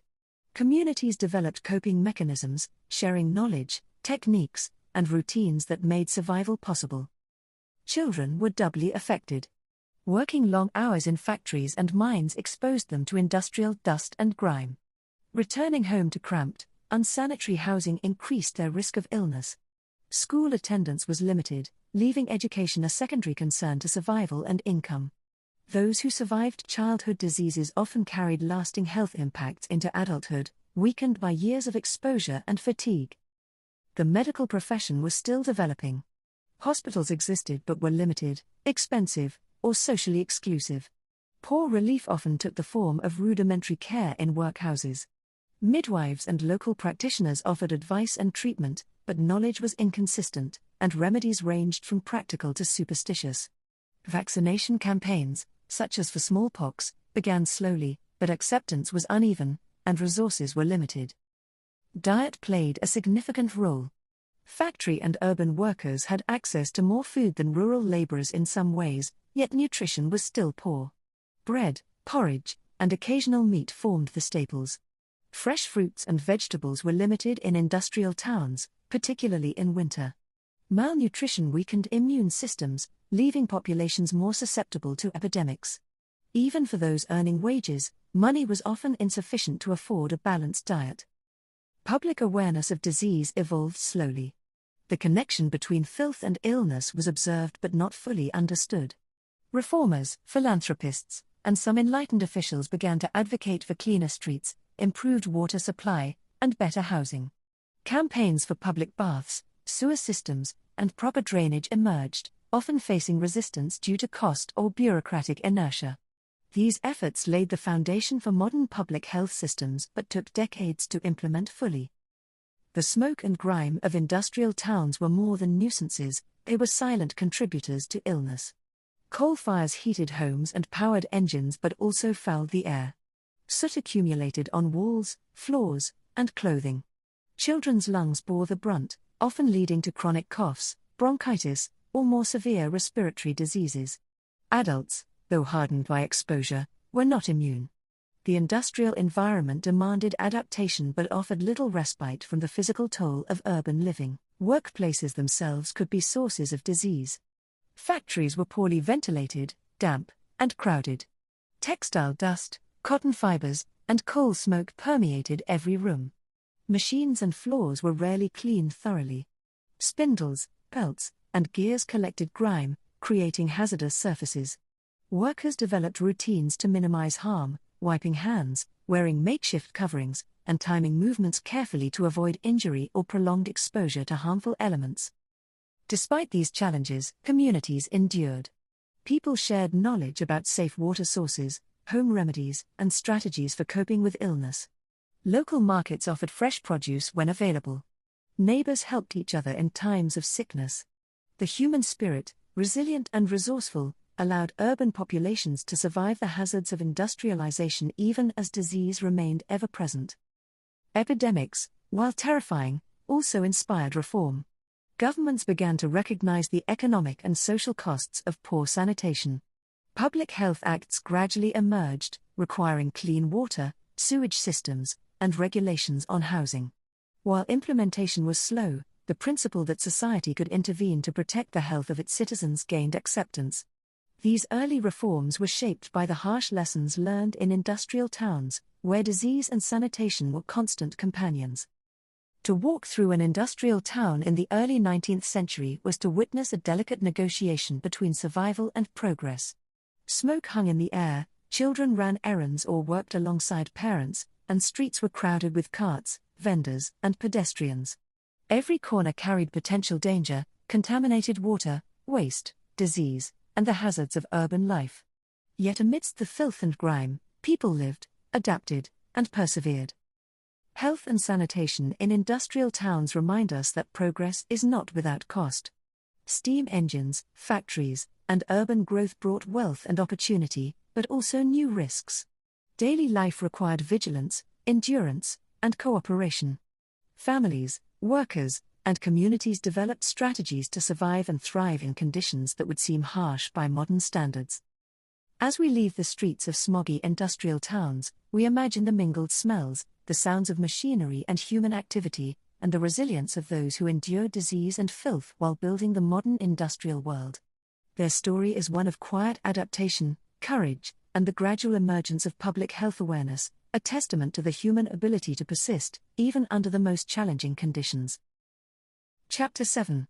Communities developed coping mechanisms, sharing knowledge, techniques, and routines that made survival possible. Children were doubly affected. Working long hours in factories and mines exposed them to industrial dust and grime. Returning home to cramped, unsanitary housing increased their risk of illness. School attendance was limited, leaving education a secondary concern to survival and income. Those who survived childhood diseases often carried lasting health impacts into adulthood, weakened by years of exposure and fatigue. The medical profession was still developing. Hospitals existed but were limited, expensive, or socially exclusive. Poor relief often took the form of rudimentary care in workhouses. Midwives and local practitioners offered advice and treatment, but knowledge was inconsistent, and remedies ranged from practical to superstitious. Vaccination campaigns, such as for smallpox, began slowly, but acceptance was uneven, and resources were limited. Diet played a significant role. Factory and urban workers had access to more food than rural laborers in some ways, yet nutrition was still poor. Bread, porridge, and occasional meat formed the staples. Fresh fruits and vegetables were limited in industrial towns, particularly in winter. Malnutrition weakened immune systems, leaving populations more susceptible to epidemics. Even for those earning wages, money was often insufficient to afford a balanced diet. Public awareness of disease evolved slowly. The connection between filth and illness was observed but not fully understood. Reformers, philanthropists, and some enlightened officials began to advocate for cleaner streets, improved water supply, and better housing. Campaigns for public baths, sewer systems, and proper drainage emerged, often facing resistance due to cost or bureaucratic inertia. These efforts laid the foundation for modern public health systems but took decades to implement fully. The smoke and grime of industrial towns were more than nuisances, they were silent contributors to illness. Coal fires heated homes and powered engines but also fouled the air. Soot accumulated on walls, floors, and clothing. Children's lungs bore the brunt, often leading to chronic coughs, bronchitis, or more severe respiratory diseases. Adults, though hardened by exposure, were not immune. The industrial environment demanded adaptation but offered little respite from the physical toll of urban living. Workplaces themselves could be sources of disease. Factories were poorly ventilated, damp, and crowded. Textile dust, cotton fibers, and coal smoke permeated every room. Machines and floors were rarely cleaned thoroughly. Spindles, belts, and gears collected grime, creating hazardous surfaces. Workers developed routines to minimize harm, wiping hands, wearing makeshift coverings, and timing movements carefully to avoid injury or prolonged exposure to harmful elements. Despite these challenges, communities endured. People shared knowledge about safe water sources, home remedies, and strategies for coping with illness. Local markets offered fresh produce when available. Neighbors helped each other in times of sickness. The human spirit, resilient and resourceful, allowed urban populations to survive the hazards of industrialization even as disease remained ever present. Epidemics, while terrifying, also inspired reform. Governments began to recognize the economic and social costs of poor sanitation. Public health acts gradually emerged, requiring clean water, sewage systems, and regulations on housing. While implementation was slow, the principle that society could intervene to protect the health of its citizens gained acceptance. These early reforms were shaped by the harsh lessons learned in industrial towns, where disease and sanitation were constant companions. To walk through an industrial town in the early 19th century was to witness a delicate negotiation between survival and progress. Smoke hung in the air, children ran errands or worked alongside parents, and streets were crowded with carts, vendors, and pedestrians. Every corner carried potential danger: contaminated water, waste, disease, and the hazards of urban life. Yet amidst the filth and grime, people lived, adapted, and persevered. Health and sanitation in industrial towns remind us that progress is not without cost. Steam engines, factories, and urban growth brought wealth and opportunity, but also new risks. Daily life required vigilance, endurance, and cooperation. Families, workers, and communities developed strategies to survive and thrive in conditions that would seem harsh by modern standards. As we leave the streets of smoggy industrial towns, we imagine the mingled smells, the sounds of machinery and human activity, and the resilience of those who endured disease and filth while building the modern industrial world. Their story is one of quiet adaptation, courage, and the gradual emergence of public health awareness, a testament to the human ability to persist, even under the most challenging conditions. Chapter 7.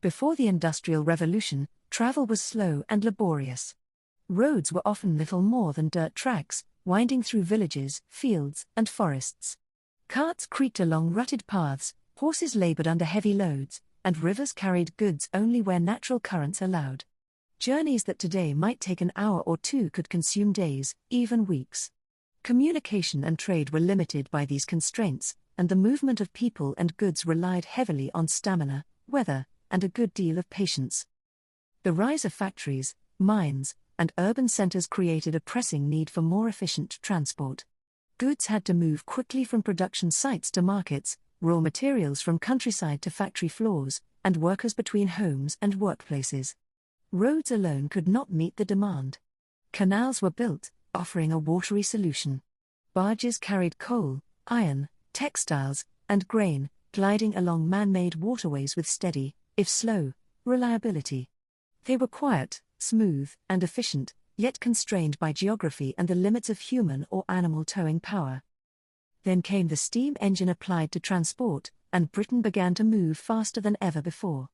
Before the Industrial Revolution, travel was slow and laborious. Roads were often little more than dirt tracks, winding through villages, fields, and forests. Carts creaked along rutted paths, horses labored under heavy loads, and rivers carried goods only where natural currents allowed. Journeys that today might take an hour or two could consume days, even weeks. Communication and trade were limited by these constraints, and the movement of people and goods relied heavily on stamina, weather, and a good deal of patience. The rise of factories, mines, and urban centers created a pressing need for more efficient transport. Goods had to move quickly from production sites to markets, raw materials from countryside to factory floors, and workers between homes and workplaces. Roads alone could not meet the demand. Canals were built, offering a watery solution. Barges carried coal, iron, textiles, and grain, gliding along man-made waterways with steady, if slow, reliability. They were quiet, smooth, and efficient, yet constrained by geography and the limits of human or animal towing power. Then came the steam engine applied to transport, and Britain began to move faster than ever before.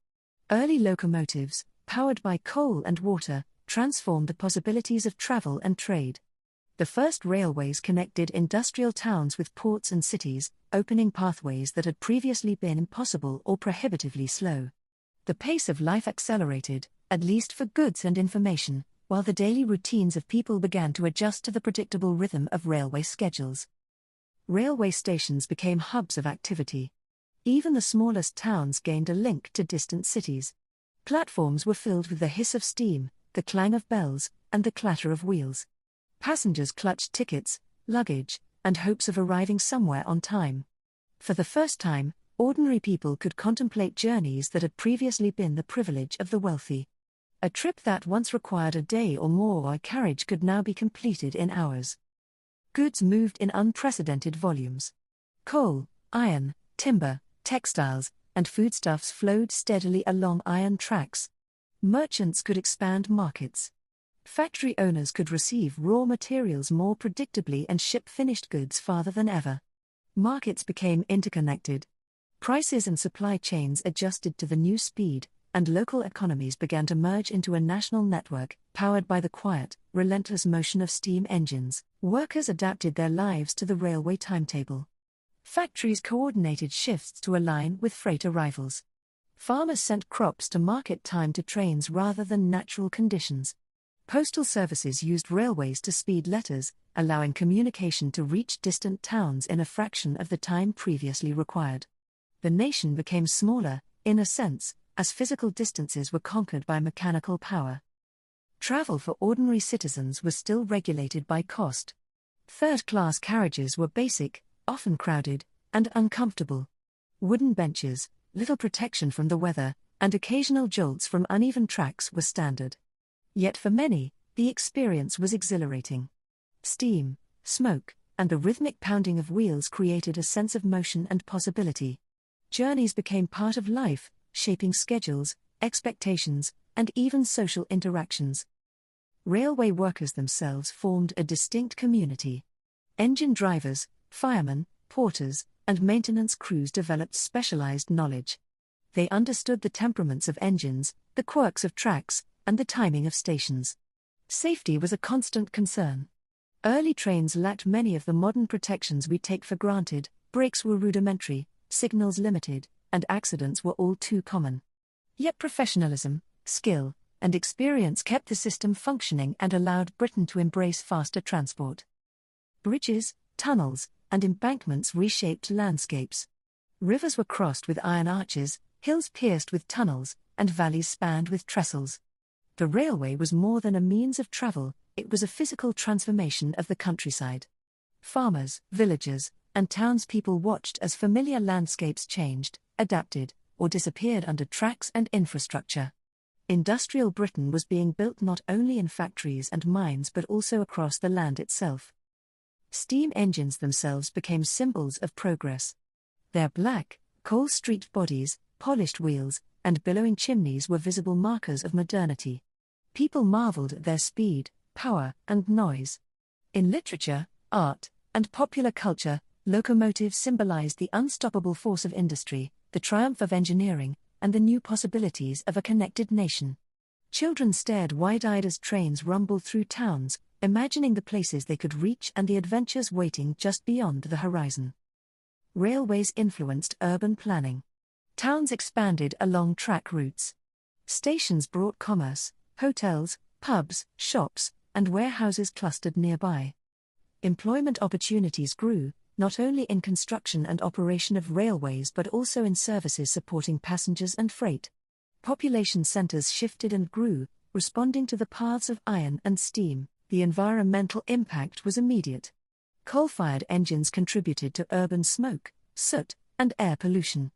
Early locomotives, powered by coal and water, transformed the possibilities of travel and trade. The first railways connected industrial towns with ports and cities, opening pathways that had previously been impossible or prohibitively slow. The pace of life accelerated, at least for goods and information, while the daily routines of people began to adjust to the predictable rhythm of railway schedules. Railway stations became hubs of activity. Even the smallest towns gained a link to distant cities. Platforms were filled with the hiss of steam, the clang of bells, and the clatter of wheels. Passengers clutched tickets, luggage, and hopes of arriving somewhere on time. For the first time, ordinary people could contemplate journeys that had previously been the privilege of the wealthy. A trip that once required a day or more by carriage could now be completed in hours. Goods moved in unprecedented volumes. Coal, iron, timber, textiles, and foodstuffs flowed steadily along iron tracks. Merchants could expand markets. Factory owners could receive raw materials more predictably and ship finished goods farther than ever. Markets became interconnected. Prices and supply chains adjusted to the new speed, and local economies began to merge into a national network, powered by the quiet, relentless motion of steam engines. Workers adapted their lives to the railway timetable. Factories coordinated shifts to align with freight arrivals. Farmers sent crops to market time to trains rather than natural conditions. Postal services used railways to speed letters, allowing communication to reach distant towns in a fraction of the time previously required. The nation became smaller, in a sense, as physical distances were conquered by mechanical power. Travel for ordinary citizens was still regulated by cost. Third-class carriages were basic, often crowded, and uncomfortable. Wooden benches, little protection from the weather, and occasional jolts from uneven tracks were standard. Yet for many, the experience was exhilarating. Steam, smoke, and the rhythmic pounding of wheels created a sense of motion and possibility. Journeys became part of life, shaping schedules, expectations, and even social interactions. Railway workers themselves formed a distinct community. Engine drivers, firemen, porters, and maintenance crews developed specialized knowledge. They understood the temperaments of engines, the quirks of tracks, and the timing of stations. Safety was a constant concern. Early trains lacked many of the modern protections we take for granted, brakes were rudimentary, signals limited, and accidents were all too common. Yet professionalism, skill, and experience kept the system functioning and allowed Britain to embrace faster transport. Bridges, tunnels, and embankments reshaped landscapes. Rivers were crossed with iron arches, hills pierced with tunnels, and valleys spanned with trestles. The railway was more than a means of travel, it was a physical transformation of the countryside. Farmers, villagers, and townspeople watched as familiar landscapes changed, adapted, or disappeared under tracks and infrastructure. Industrial Britain was being built not only in factories and mines but also across the land itself. Steam engines themselves became symbols of progress. Their black, coal-streaked bodies, polished wheels, and billowing chimneys were visible markers of modernity. People marveled at their speed, power, and noise. In literature, art, and popular culture, locomotives symbolized the unstoppable force of industry, the triumph of engineering, and the new possibilities of a connected nation. Children stared wide-eyed as trains rumbled through towns, imagining the places they could reach and the adventures waiting just beyond the horizon. Railways influenced urban planning. Towns expanded along track routes. Stations brought commerce, hotels, pubs, shops, and warehouses clustered nearby. Employment opportunities grew, not only in construction and operation of railways but also in services supporting passengers and freight. Population centers shifted and grew, responding to the paths of iron and steam. The environmental impact was immediate. Coal-fired engines contributed to urban smoke, soot, and air pollution.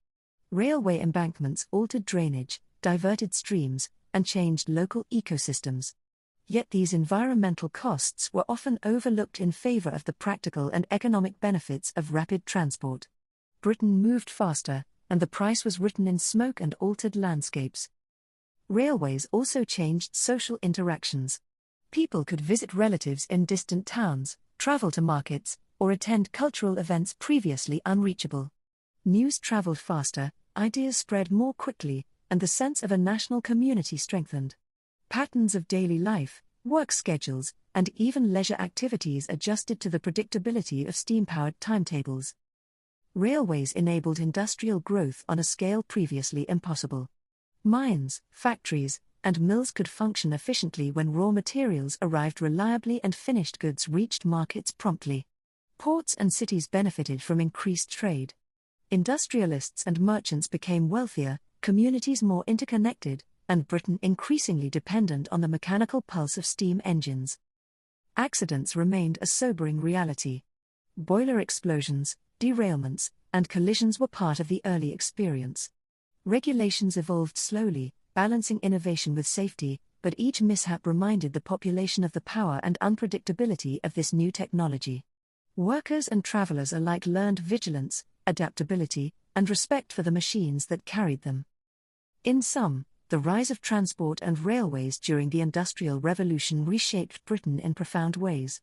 Railway embankments altered drainage, diverted streams, and changed local ecosystems. Yet these environmental costs were often overlooked in favor of the practical and economic benefits of rapid transport. Britain moved faster, and the price was written in smoke and altered landscapes. Railways also changed social interactions. People could visit relatives in distant towns, travel to markets, or attend cultural events previously unreachable. News traveled faster, ideas spread more quickly, and the sense of a national community strengthened. Patterns of daily life, work schedules, and even leisure activities adjusted to the predictability of steam-powered timetables. Railways enabled industrial growth on a scale previously impossible. Mines, factories, and mills could function efficiently when raw materials arrived reliably and finished goods reached markets promptly. Ports and cities benefited from increased trade. Industrialists and merchants became wealthier, communities more interconnected, and Britain increasingly dependent on the mechanical pulse of steam engines. Accidents remained a sobering reality. Boiler explosions, derailments, and collisions were part of the early experience. Regulations evolved slowly, balancing innovation with safety, but each mishap reminded the population of the power and unpredictability of this new technology. Workers and travelers alike learned vigilance, adaptability, and respect for the machines that carried them. In sum, the rise of transport and railways during the Industrial Revolution reshaped Britain in profound ways.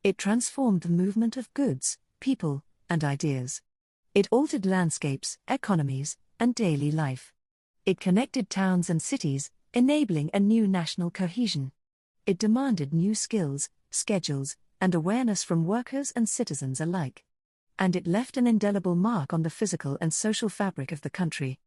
It transformed the movement of goods, people, and ideas. It altered landscapes, economies, and daily life. It connected towns and cities, enabling a new national cohesion. It demanded new skills, schedules, and awareness from workers and citizens alike. And it left an indelible mark on the physical and social fabric of the country.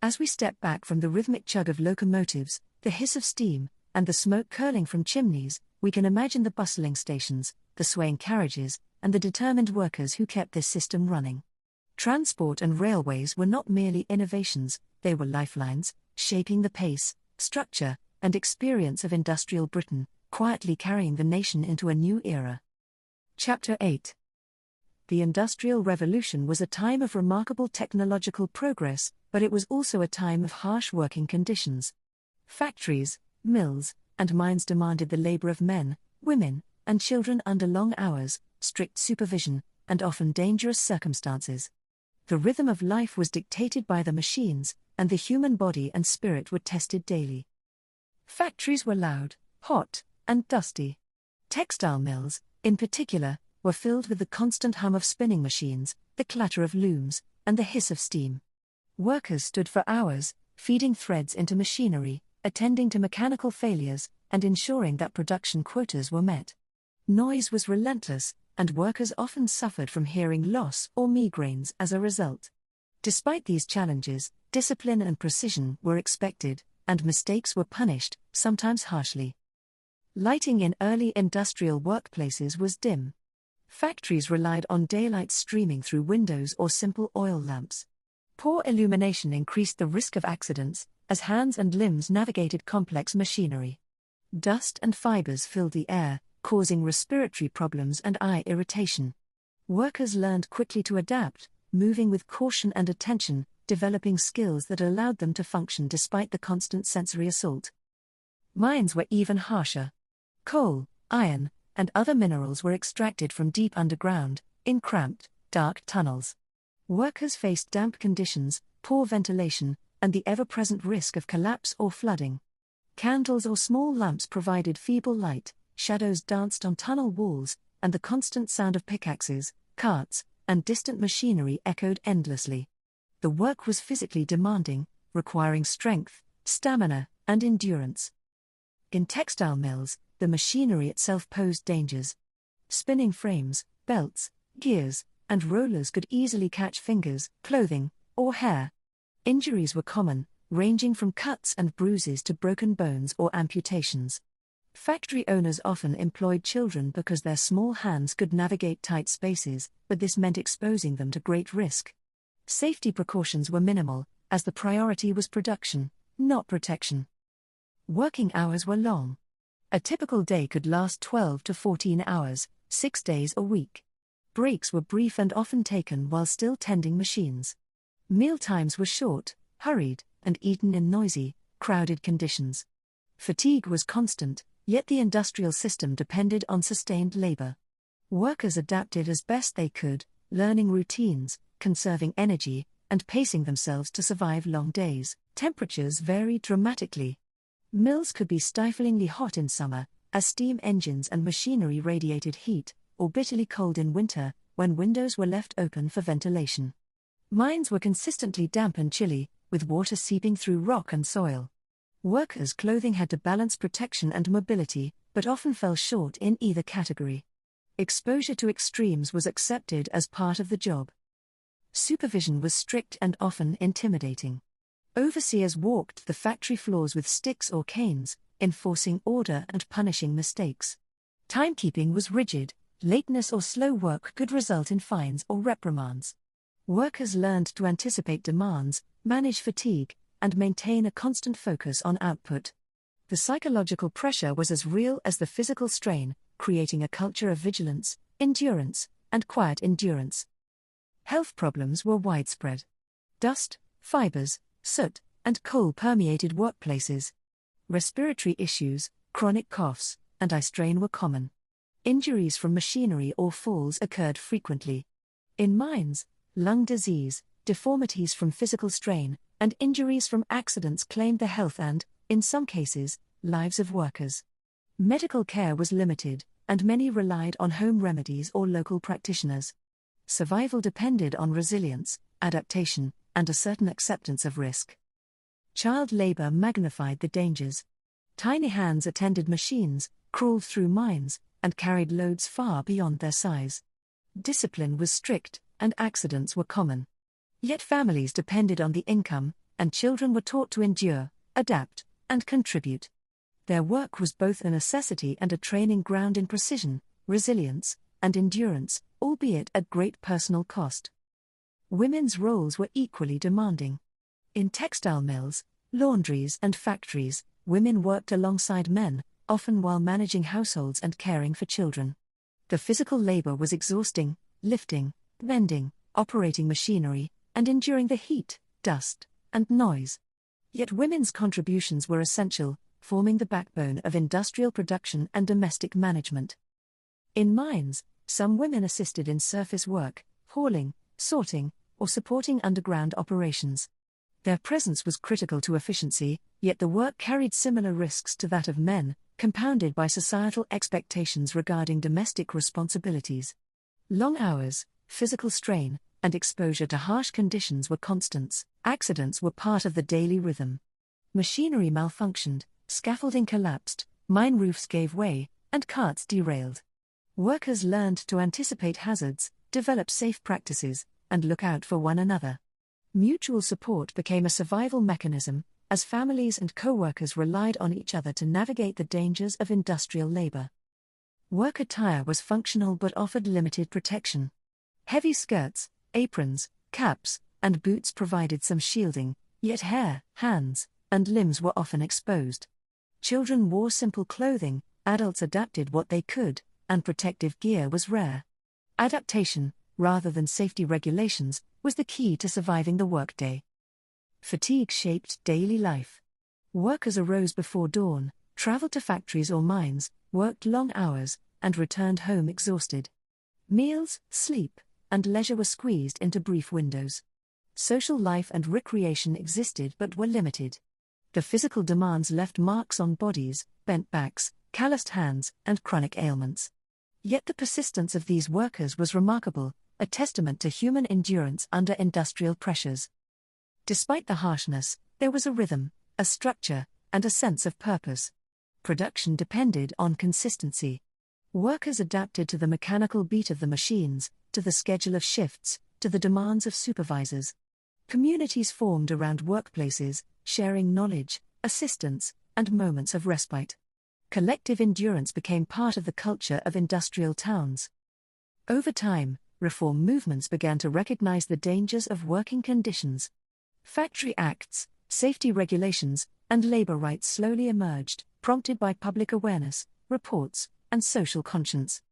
As we step back from the rhythmic chug of locomotives, the hiss of steam, and the smoke curling from chimneys, we can imagine the bustling stations, the swaying carriages, and the determined workers who kept this system running. Transport and railways were not merely innovations, they were lifelines, shaping the pace, structure, and experience of industrial Britain, quietly carrying the nation into a new era. Chapter 8. The Industrial Revolution was a time of remarkable technological progress, but it was also a time of harsh working conditions. Factories, mills, and mines demanded the labor of men, women, and children under long hours, strict supervision, and often dangerous circumstances. The rhythm of life was dictated by the machines, and the human body and spirit were tested daily. Factories were loud, hot, and dusty. Textile mills, in particular, were filled with the constant hum of spinning machines, the clatter of looms, and the hiss of steam. Workers stood for hours, feeding threads into machinery, attending to mechanical failures, and ensuring that production quotas were met. Noise was relentless, and workers often suffered from hearing loss or migraines as a result. Despite these challenges, discipline and precision were expected, and mistakes were punished, sometimes harshly. Lighting in early industrial workplaces was dim. Factories relied on daylight streaming through windows or simple oil lamps. Poor illumination increased the risk of accidents, as hands and limbs navigated complex machinery. Dust and fibers filled the air, causing respiratory problems and eye irritation. Workers learned quickly to adapt, moving with caution and attention, developing skills that allowed them to function despite the constant sensory assault. Mines were even harsher. Coal, iron, and other minerals were extracted from deep underground, in cramped, dark tunnels. Workers faced damp conditions, poor ventilation, and the ever-present risk of collapse or flooding. Candles or small lamps provided feeble light, shadows danced on tunnel walls, and the constant sound of pickaxes, carts, and distant machinery echoed endlessly. The work was physically demanding, requiring strength, stamina, and endurance. In textile mills, the machinery itself posed dangers. Spinning frames, belts, gears, and rollers could easily catch fingers, clothing, or hair. Injuries were common, ranging from cuts and bruises to broken bones or amputations. Factory owners often employed children because their small hands could navigate tight spaces, but this meant exposing them to great risk. Safety precautions were minimal, as the priority was production, not protection. Working hours were long. A typical day could last 12 to 14 hours, 6 days a week. Breaks were brief and often taken while still tending machines. Mealtimes were short, hurried, and eaten in noisy, crowded conditions. Fatigue was constant, yet the industrial system depended on sustained labor. Workers adapted as best they could, learning routines, conserving energy, and pacing themselves to survive long days. Temperatures varied dramatically. Mills could be stiflingly hot in summer, as steam engines and machinery radiated heat, or bitterly cold in winter, when windows were left open for ventilation. Mines were consistently damp and chilly, with water seeping through rock and soil. Workers' clothing had to balance protection and mobility, but often fell short in either category. Exposure to extremes was accepted as part of the job. Supervision was strict and often intimidating. Overseers walked the factory floors with sticks or canes, enforcing order and punishing mistakes. Timekeeping was rigid, lateness or slow work could result in fines or reprimands. Workers learned to anticipate demands, manage fatigue, and maintain a constant focus on output. The psychological pressure was as real as the physical strain, creating a culture of vigilance, endurance, and quiet endurance. Health problems were widespread. Dust, fibers, soot, and coal permeated workplaces. Respiratory issues, chronic coughs, and eye strain were common. Injuries from machinery or falls occurred frequently. In mines, lung disease, deformities from physical strain, and injuries from accidents claimed the health and, in some cases, lives of workers. Medical care was limited, and many relied on home remedies or local practitioners. Survival depended on resilience, adaptation, and a certain acceptance of risk. Child labor magnified the dangers. Tiny hands attended machines, crawled through mines, and carried loads far beyond their size. Discipline was strict, and accidents were common. Yet families depended on the income, and children were taught to endure, adapt, and contribute. Their work was both a necessity and a training ground in precision, resilience, and endurance, albeit at great personal cost. Women's roles were equally demanding. In textile mills, laundries, and factories, women worked alongside men, often while managing households and caring for children. The physical labor was exhausting, lifting, bending, operating machinery, and enduring the heat, dust, and noise. Yet women's contributions were essential, forming the backbone of industrial production and domestic management. In mines, some women assisted in surface work, hauling, sorting, or supporting underground operations. Their presence was critical to efficiency, yet the work carried similar risks to that of men, compounded by societal expectations regarding domestic responsibilities. Long hours, physical strain, and exposure to harsh conditions were constants. Accidents were part of the daily rhythm. Machinery malfunctioned, scaffolding collapsed, mine roofs gave way, and carts derailed. Workers learned to anticipate hazards, develop safe practices, and look out for one another. Mutual support became a survival mechanism, as families and co-workers relied on each other to navigate the dangers of industrial labor. Work attire was functional but offered limited protection. Heavy skirts, aprons, caps, and boots provided some shielding, yet hair, hands, and limbs were often exposed. Children wore simple clothing, adults adapted what they could, and protective gear was rare. Adaptation, rather than safety regulations, was the key to surviving the workday. Fatigue shaped daily life. Workers arose before dawn, traveled to factories or mines, worked long hours, and returned home exhausted. Meals, sleep, and leisure were squeezed into brief windows. Social life and recreation existed but were limited. The physical demands left marks on bodies, bent backs, calloused hands, and chronic ailments. Yet the persistence of these workers was remarkable, a testament to human endurance under industrial pressures. Despite the harshness, there was a rhythm, a structure, and a sense of purpose. Production depended on consistency. Workers adapted to the mechanical beat of the machines, to the schedule of shifts, to the demands of supervisors. Communities formed around workplaces, sharing knowledge, assistance, and moments of respite. Collective endurance became part of the culture of industrial towns. Over time, reform movements began to recognize the dangers of working conditions. Factory acts, safety regulations, and labor rights slowly emerged, prompted by public awareness, reports, and social conscience.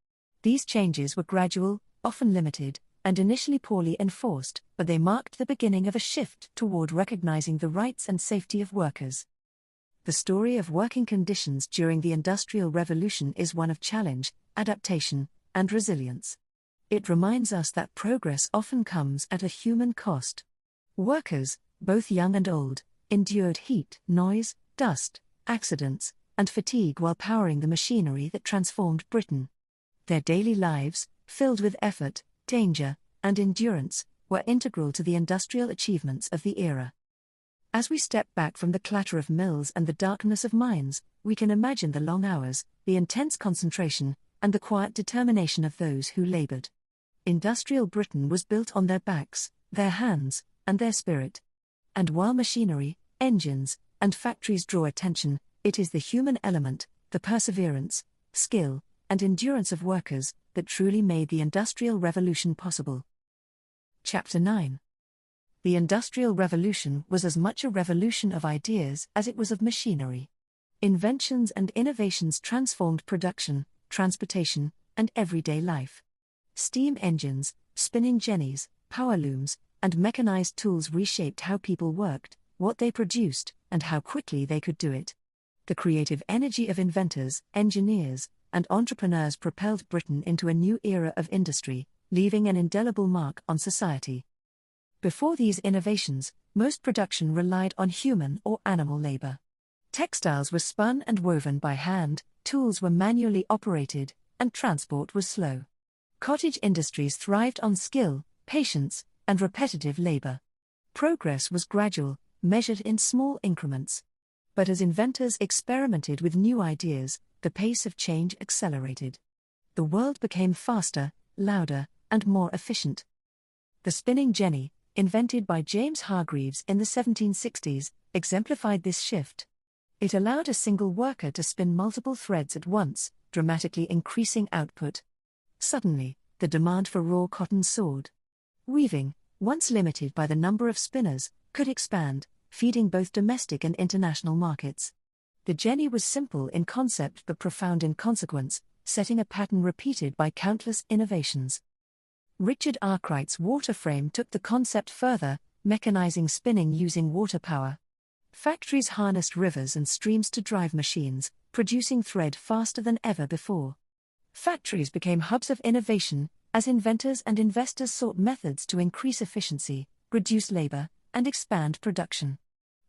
These changes were gradual, often limited, and initially poorly enforced, but they marked the beginning of a shift toward recognizing the rights and safety of workers. The story of working conditions during the Industrial Revolution is one of challenge, adaptation, and resilience. It reminds us that progress often comes at a human cost. Workers, both young and old, endured heat, noise, dust, accidents, and fatigue while powering the machinery that transformed Britain. Their daily lives, filled with effort, danger, and endurance, were integral to the industrial achievements of the era. As we step back from the clatter of mills and the darkness of mines, we can imagine the long hours, the intense concentration, and the quiet determination of those who labored. Industrial Britain was built on their backs, their hands, and their spirit. And while machinery, engines, and factories draw attention, it is the human element, the perseverance, skill, and endurance of workers that truly made the Industrial Revolution possible. Chapter 9. The Industrial Revolution was as much a revolution of ideas as it was of machinery. Inventions and innovations transformed production, transportation, and everyday life. Steam engines, spinning jennies, power looms, and mechanized tools reshaped how people worked, what they produced, and how quickly they could do it. The creative energy of inventors, engineers, and entrepreneurs propelled Britain into a new era of industry, leaving an indelible mark on society. Before these innovations, most production relied on human or animal labor. Textiles were spun and woven by hand, tools were manually operated, and transport was slow. Cottage industries thrived on skill, patience, and repetitive labor. Progress was gradual, measured in small increments. But as inventors experimented with new ideas, the pace of change accelerated. The world became faster, louder, and more efficient. The spinning jenny, invented by James Hargreaves in the 1760s, exemplified this shift. It allowed a single worker to spin multiple threads at once, dramatically increasing output. Suddenly, the demand for raw cotton soared. Weaving, once limited by the number of spinners, could expand, feeding both domestic and international markets. The jenny was simple in concept but profound in consequence, setting a pattern repeated by countless innovations. Richard Arkwright's water frame took the concept further, mechanizing spinning using water power. Factories harnessed rivers and streams to drive machines, producing thread faster than ever before. Factories became hubs of innovation, as inventors and investors sought methods to increase efficiency, reduce labor, and expand production.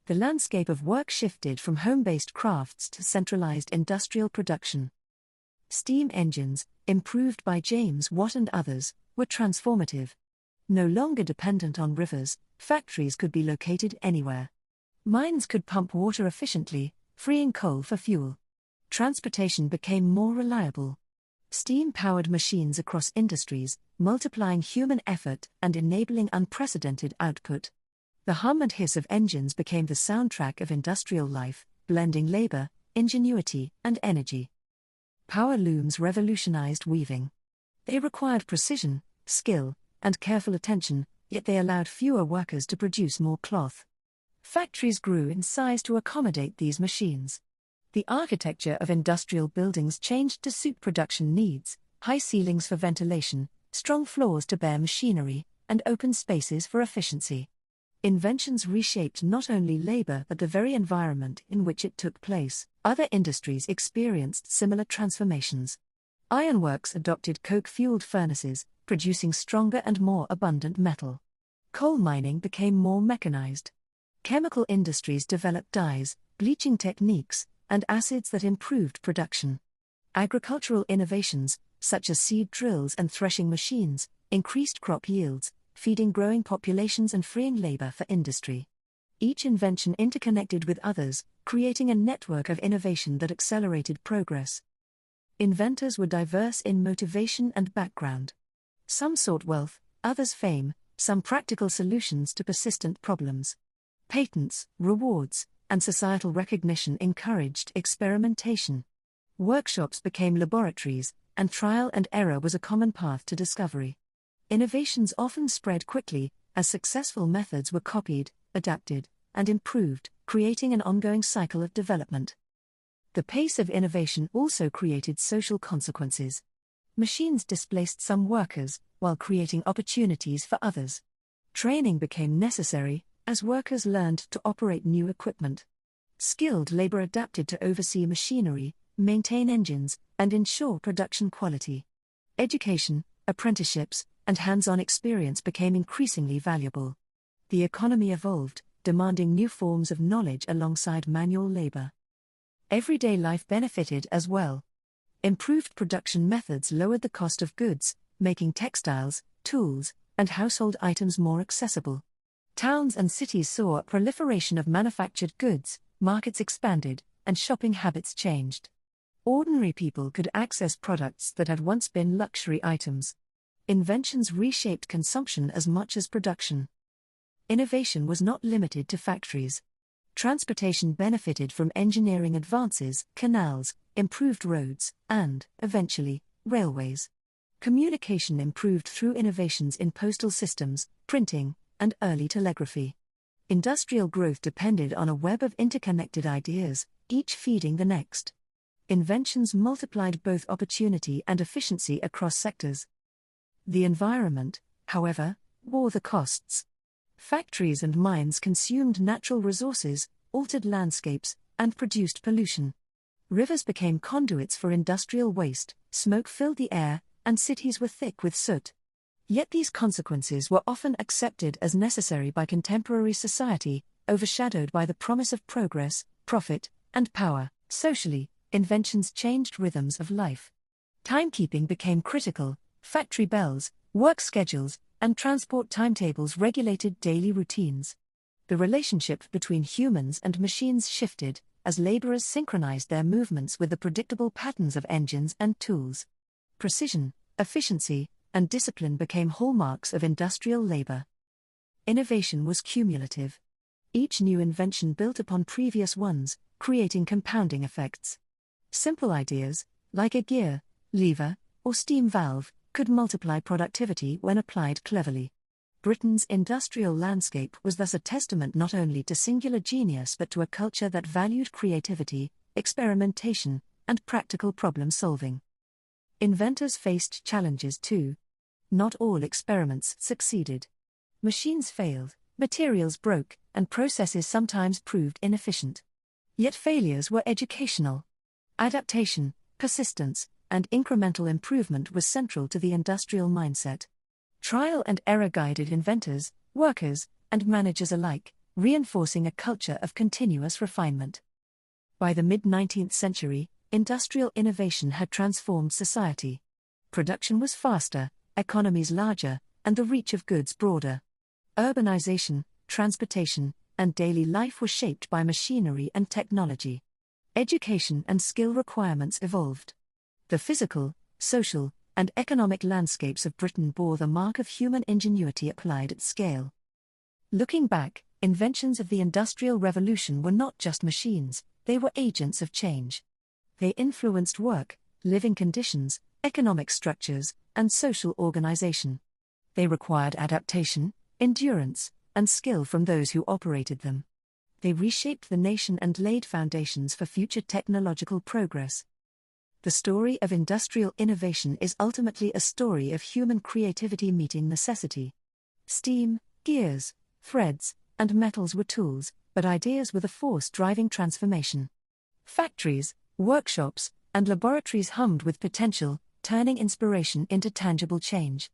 The landscape of work shifted from home-based crafts to centralized industrial production. Steam engines, improved by James Watt and others, were transformative. No longer dependent on rivers, factories could be located anywhere. Mines could pump water efficiently, freeing coal for fuel. Transportation became more reliable. Steam-powered machines across industries, multiplying human effort and enabling unprecedented output. The hum and hiss of engines became the soundtrack of industrial life, blending labor, ingenuity, and energy. Power looms revolutionized weaving. They required precision, skill, and careful attention, yet they allowed fewer workers to produce more cloth. Factories grew in size to accommodate these machines. The architecture of industrial buildings changed to suit production needs: high ceilings for ventilation, strong floors to bear machinery, and open spaces for efficiency. Inventions reshaped not only labor but the very environment in which it took place. Other industries experienced similar transformations. Ironworks adopted coke-fueled furnaces, producing stronger and more abundant metal. Coal mining became more mechanized. Chemical industries developed dyes, bleaching techniques, and acids that improved production. Agricultural innovations, such as seed drills and threshing machines, increased crop yields, feeding growing populations and freeing labor for industry. Each invention interconnected with others, creating a network of innovation that accelerated progress. Inventors were diverse in motivation and background. Some sought wealth, others fame, some practical solutions to persistent problems. Patents, rewards, and societal recognition encouraged experimentation. Workshops became laboratories, and trial and error was a common path to discovery. Innovations often spread quickly, as successful methods were copied, adapted, and improved, creating an ongoing cycle of development. The pace of innovation also created social consequences. Machines displaced some workers, while creating opportunities for others. Training became necessary, as workers learned to operate new equipment. Skilled labor adapted to oversee machinery, maintain engines, and ensure production quality. Education, apprenticeships, and hands-on experience became increasingly valuable. The economy evolved, demanding new forms of knowledge alongside manual labor. Everyday life benefited as well. Improved production methods lowered the cost of goods, making textiles, tools, and household items more accessible. Towns and cities saw a proliferation of manufactured goods, markets expanded, and shopping habits changed. Ordinary people could access products that had once been luxury items. Inventions reshaped consumption as much as production. Innovation was not limited to factories. Transportation benefited from engineering advances, canals, improved roads, and, eventually, railways. Communication improved through innovations in postal systems, printing, and early telegraphy. Industrial growth depended on a web of interconnected ideas, each feeding the next. Inventions multiplied both opportunity and efficiency across sectors. The environment, however, bore the costs. Factories and mines consumed natural resources, altered landscapes, and produced pollution. Rivers became conduits for industrial waste, smoke filled the air, and cities were thick with soot. Yet these consequences were often accepted as necessary by contemporary society, overshadowed by the promise of progress, profit, and power. Socially, inventions changed rhythms of life. Timekeeping became critical. Factory bells, work schedules, and transport timetables regulated daily routines. The relationship between humans and machines shifted, as laborers synchronized their movements with the predictable patterns of engines and tools. Precision, efficiency, and discipline became hallmarks of industrial labor. Innovation was cumulative. Each new invention built upon previous ones, creating compounding effects. Simple ideas, like a gear, lever, or steam valve, could multiply productivity when applied cleverly. Britain's industrial landscape was thus a testament not only to singular genius but to a culture that valued creativity, experimentation, and practical problem-solving. Inventors faced challenges too. Not all experiments succeeded. Machines failed, materials broke, and processes sometimes proved inefficient. Yet failures were educational. Adaptation, persistence, and incremental improvement was central to the industrial mindset. Trial and error guided inventors, workers, and managers alike, reinforcing a culture of continuous refinement. By the mid-19th century, industrial innovation had transformed society. Production was faster, economies larger, and the reach of goods broader. Urbanization, transportation, and daily life were shaped by machinery and technology. Education and skill requirements evolved. The physical, social, and economic landscapes of Britain bore the mark of human ingenuity applied at scale. Looking back, inventions of the Industrial Revolution were not just machines, they were agents of change. They influenced work, living conditions, economic structures, and social organization. They required adaptation, endurance, and skill from those who operated them. They reshaped the nation and laid foundations for future technological progress. The story of industrial innovation is ultimately a story of human creativity meeting necessity. Steam, gears, threads, and metals were tools, but ideas were the force driving transformation. Factories, workshops, and laboratories hummed with potential, turning inspiration into tangible change.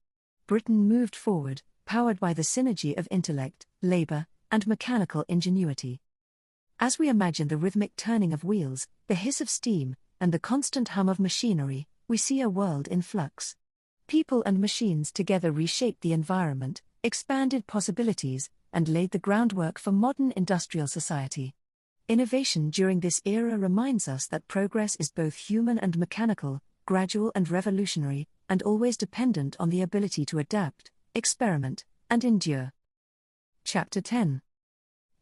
Britain moved forward, powered by the synergy of intellect, labor, and mechanical ingenuity. As we imagine the rhythmic turning of wheels, the hiss of steam, and the constant hum of machinery, we see a world in flux. People and machines together reshaped the environment, expanded possibilities, and laid the groundwork for modern industrial society. Innovation during this era reminds us that progress is both human and mechanical, gradual and revolutionary, and always dependent on the ability to adapt, experiment, and endure. Chapter 10.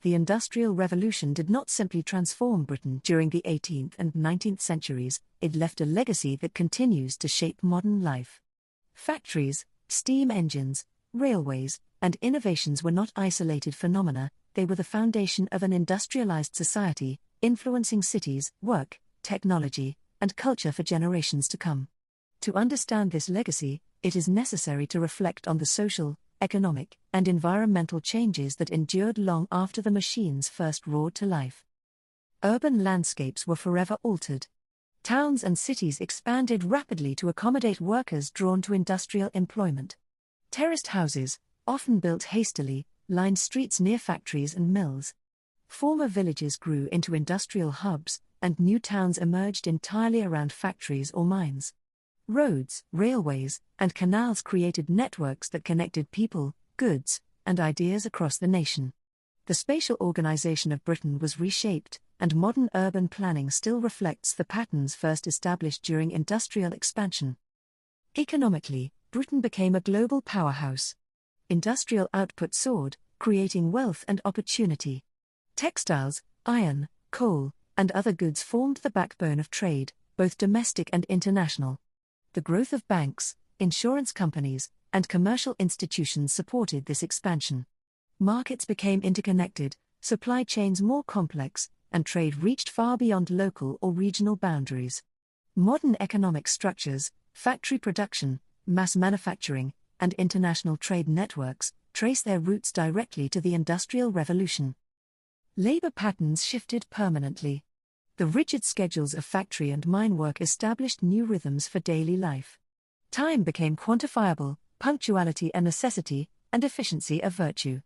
The Industrial Revolution did not simply transform Britain during the 18th and 19th centuries, it left a legacy that continues to shape modern life. Factories, steam engines, railways, and innovations were not isolated phenomena, they were the foundation of an industrialized society, influencing cities, work, technology, and culture for generations to come. To understand this legacy, it is necessary to reflect on the social, economic, and environmental changes that endured long after the machines first roared to life. Urban landscapes were forever altered. Towns and cities expanded rapidly to accommodate workers drawn to industrial employment. Terraced houses, often built hastily, lined streets near factories and mills. Former villages grew into industrial hubs, and new towns emerged entirely around factories or mines. Roads, railways, and canals created networks that connected people, goods, and ideas across the nation. The spatial organization of Britain was reshaped, and modern urban planning still reflects the patterns first established during industrial expansion. Economically, Britain became a global powerhouse. Industrial output soared, creating wealth and opportunity. Textiles, iron, coal, and other goods formed the backbone of trade, both domestic and international. The growth of banks, insurance companies, and commercial institutions supported this expansion. Markets became interconnected, supply chains more complex, and trade reached far beyond local or regional boundaries. Modern economic structures, factory production, mass manufacturing, and international trade networks trace their roots directly to the Industrial Revolution. Labor patterns shifted permanently. The rigid schedules of factory and mine work established new rhythms for daily life. Time became quantifiable, punctuality a necessity, and efficiency a virtue.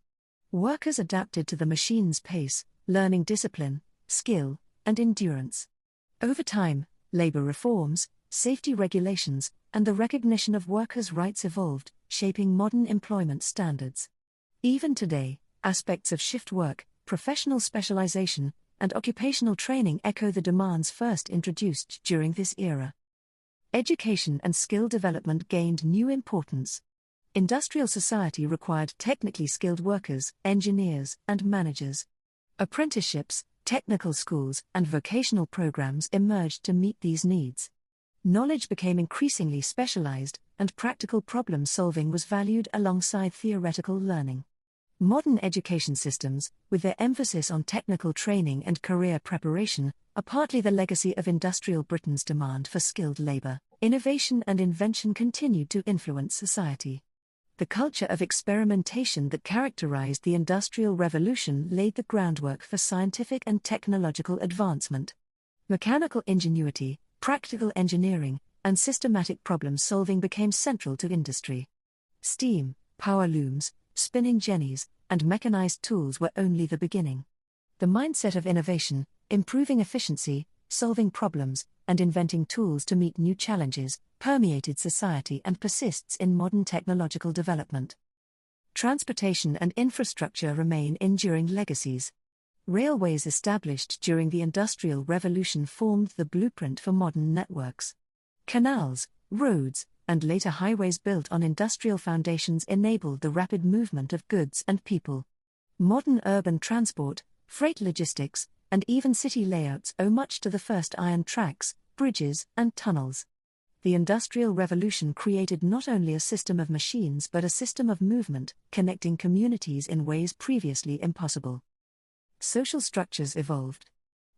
Workers adapted to the machine's pace, learning discipline, skill, and endurance. Over time, labor reforms, safety regulations, and the recognition of workers' rights evolved, shaping modern employment standards. Even today, aspects of shift work, professional specialization, and occupational training echo the demands first introduced during this era. Education and skill development gained new importance. Industrial society required technically skilled workers, engineers, and managers. Apprenticeships, Technical schools and vocational programs emerged to meet these needs. Knowledge became increasingly specialized, and practical problem solving was valued alongside theoretical learning. Modern education systems, with their emphasis on technical training and career preparation, are partly the legacy of industrial Britain's demand for skilled labor. Innovation and invention continued to influence society. The culture of experimentation that characterized the Industrial Revolution laid the groundwork for scientific and technological advancement. Mechanical ingenuity, practical engineering, and systematic problem-solving became central to industry. Steam, power looms, spinning jennies, and mechanized tools were only the beginning. The mindset of innovation, improving efficiency, solving problems, and inventing tools to meet new challenges, permeated society and persists in modern technological development. Transportation and infrastructure remain enduring legacies. Railways established during the Industrial Revolution formed the blueprint for modern networks. Canals, roads, and later highways built on industrial foundations enabled the rapid movement of goods and people. Modern urban transport, freight logistics, and even city layouts owe much to the first iron tracks, bridges, and tunnels. The Industrial Revolution created not only a system of machines but a system of movement, connecting communities in ways previously impossible. Social structures evolved.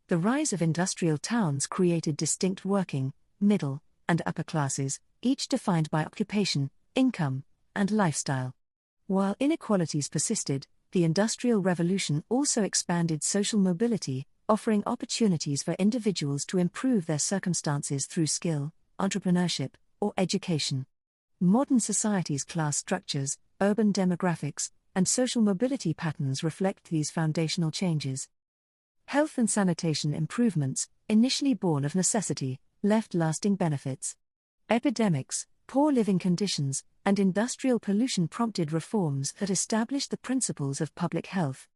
The rise of industrial towns created distinct working, middle, and upper classes, each defined by occupation, income, and lifestyle. While inequalities persisted, the Industrial Revolution also expanded social mobility, offering opportunities for individuals to improve their circumstances through skill, entrepreneurship, or education. Modern society's class structures, urban demographics, and social mobility patterns reflect these foundational changes. Health and sanitation improvements, initially born of necessity, left lasting benefits. Epidemics, poor living conditions, and industrial pollution prompted reforms that established the principles of public health.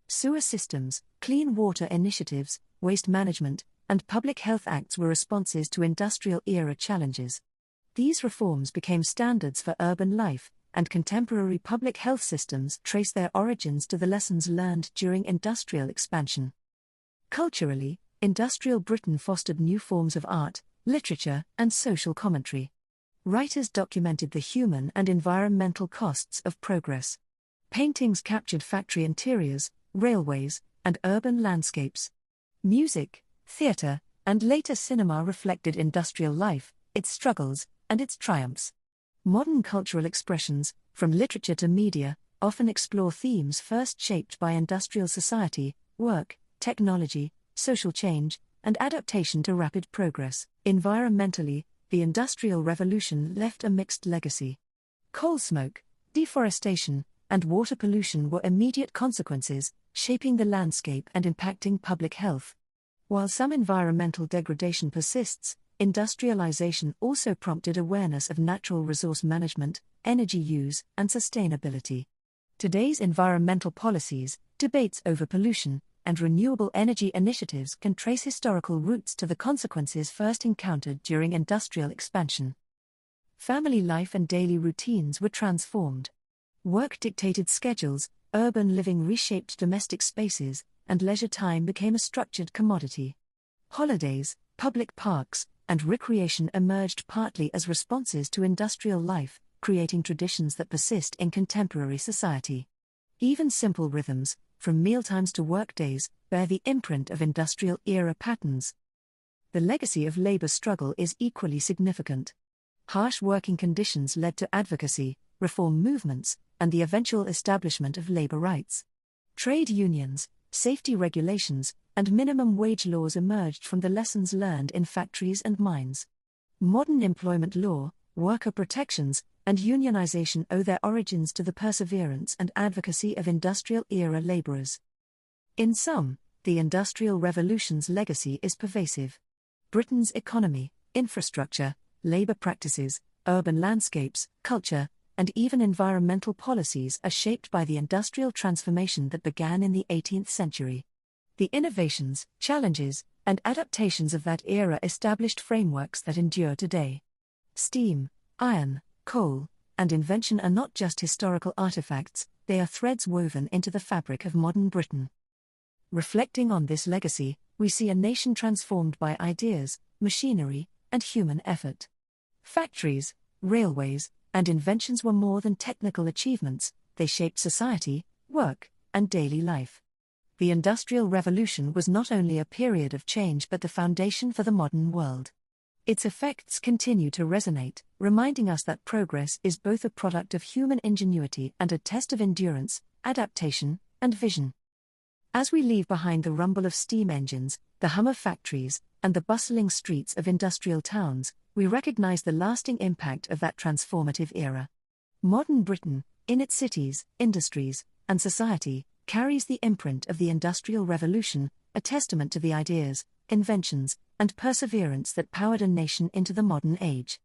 Sewer systems, clean water initiatives, waste management, and public health acts were responses to industrial-era challenges. These reforms became standards for urban life, and contemporary public health systems trace their origins to the lessons learned during industrial expansion. Culturally, industrial Britain fostered new forms of art, literature, and social commentary. Writers documented the human and environmental costs of progress. Paintings captured factory interiors, railways, and urban landscapes. Music, theatre, and later cinema reflected industrial life, its struggles, and its triumphs. Modern cultural expressions, from literature to media, often explore themes first shaped by industrial society, work, technology, social change, and adaptation to rapid progress. Environmentally, the Industrial Revolution left a mixed legacy. Coal smoke, deforestation, and water pollution were immediate consequences, shaping the landscape and impacting public health. While some environmental degradation persists, industrialization also prompted awareness of natural resource management, energy use, and sustainability. Today's environmental policies, debates over pollution, and renewable energy initiatives can trace historical roots to the consequences first encountered during industrial expansion. Family life and daily routines were transformed. Work dictated schedules, urban living reshaped domestic spaces, and leisure time became a structured commodity. Holidays, public parks, and recreation emerged partly as responses to industrial life, creating traditions that persist in contemporary society. Even simple rhythms, from mealtimes to workdays, bear the imprint of industrial-era patterns. The legacy of labor struggle is equally significant. Harsh working conditions led to advocacy, reform movements, and the eventual establishment of labor rights. Trade unions, safety regulations, and minimum wage laws emerged from the lessons learned in factories and mines. Modern employment law, worker protections, and unionization owe their origins to the perseverance and advocacy of industrial-era laborers. In sum, the Industrial Revolution's legacy is pervasive. Britain's economy, infrastructure, labor practices, urban landscapes, culture, and even environmental policies are shaped by the industrial transformation that began in the 18th century. The innovations, challenges, and adaptations of that era established frameworks that endure today. Steam, iron, coal, and invention are not just historical artifacts, they are threads woven into the fabric of modern Britain. Reflecting on this legacy, we see a nation transformed by ideas, machinery, and human effort. Factories, railways, and inventions were more than technical achievements, they shaped society, work, and daily life. The Industrial Revolution was not only a period of change but the foundation for the modern world. Its effects continue to resonate, reminding us that progress is both a product of human ingenuity and a test of endurance, adaptation, and vision. As we leave behind the rumble of steam engines, the hum of factories, and the bustling streets of industrial towns, we recognize the lasting impact of that transformative era. Modern Britain, in its cities, industries, and society, carries the imprint of the Industrial Revolution, a testament to the ideas, inventions, and perseverance that powered a nation into the modern age.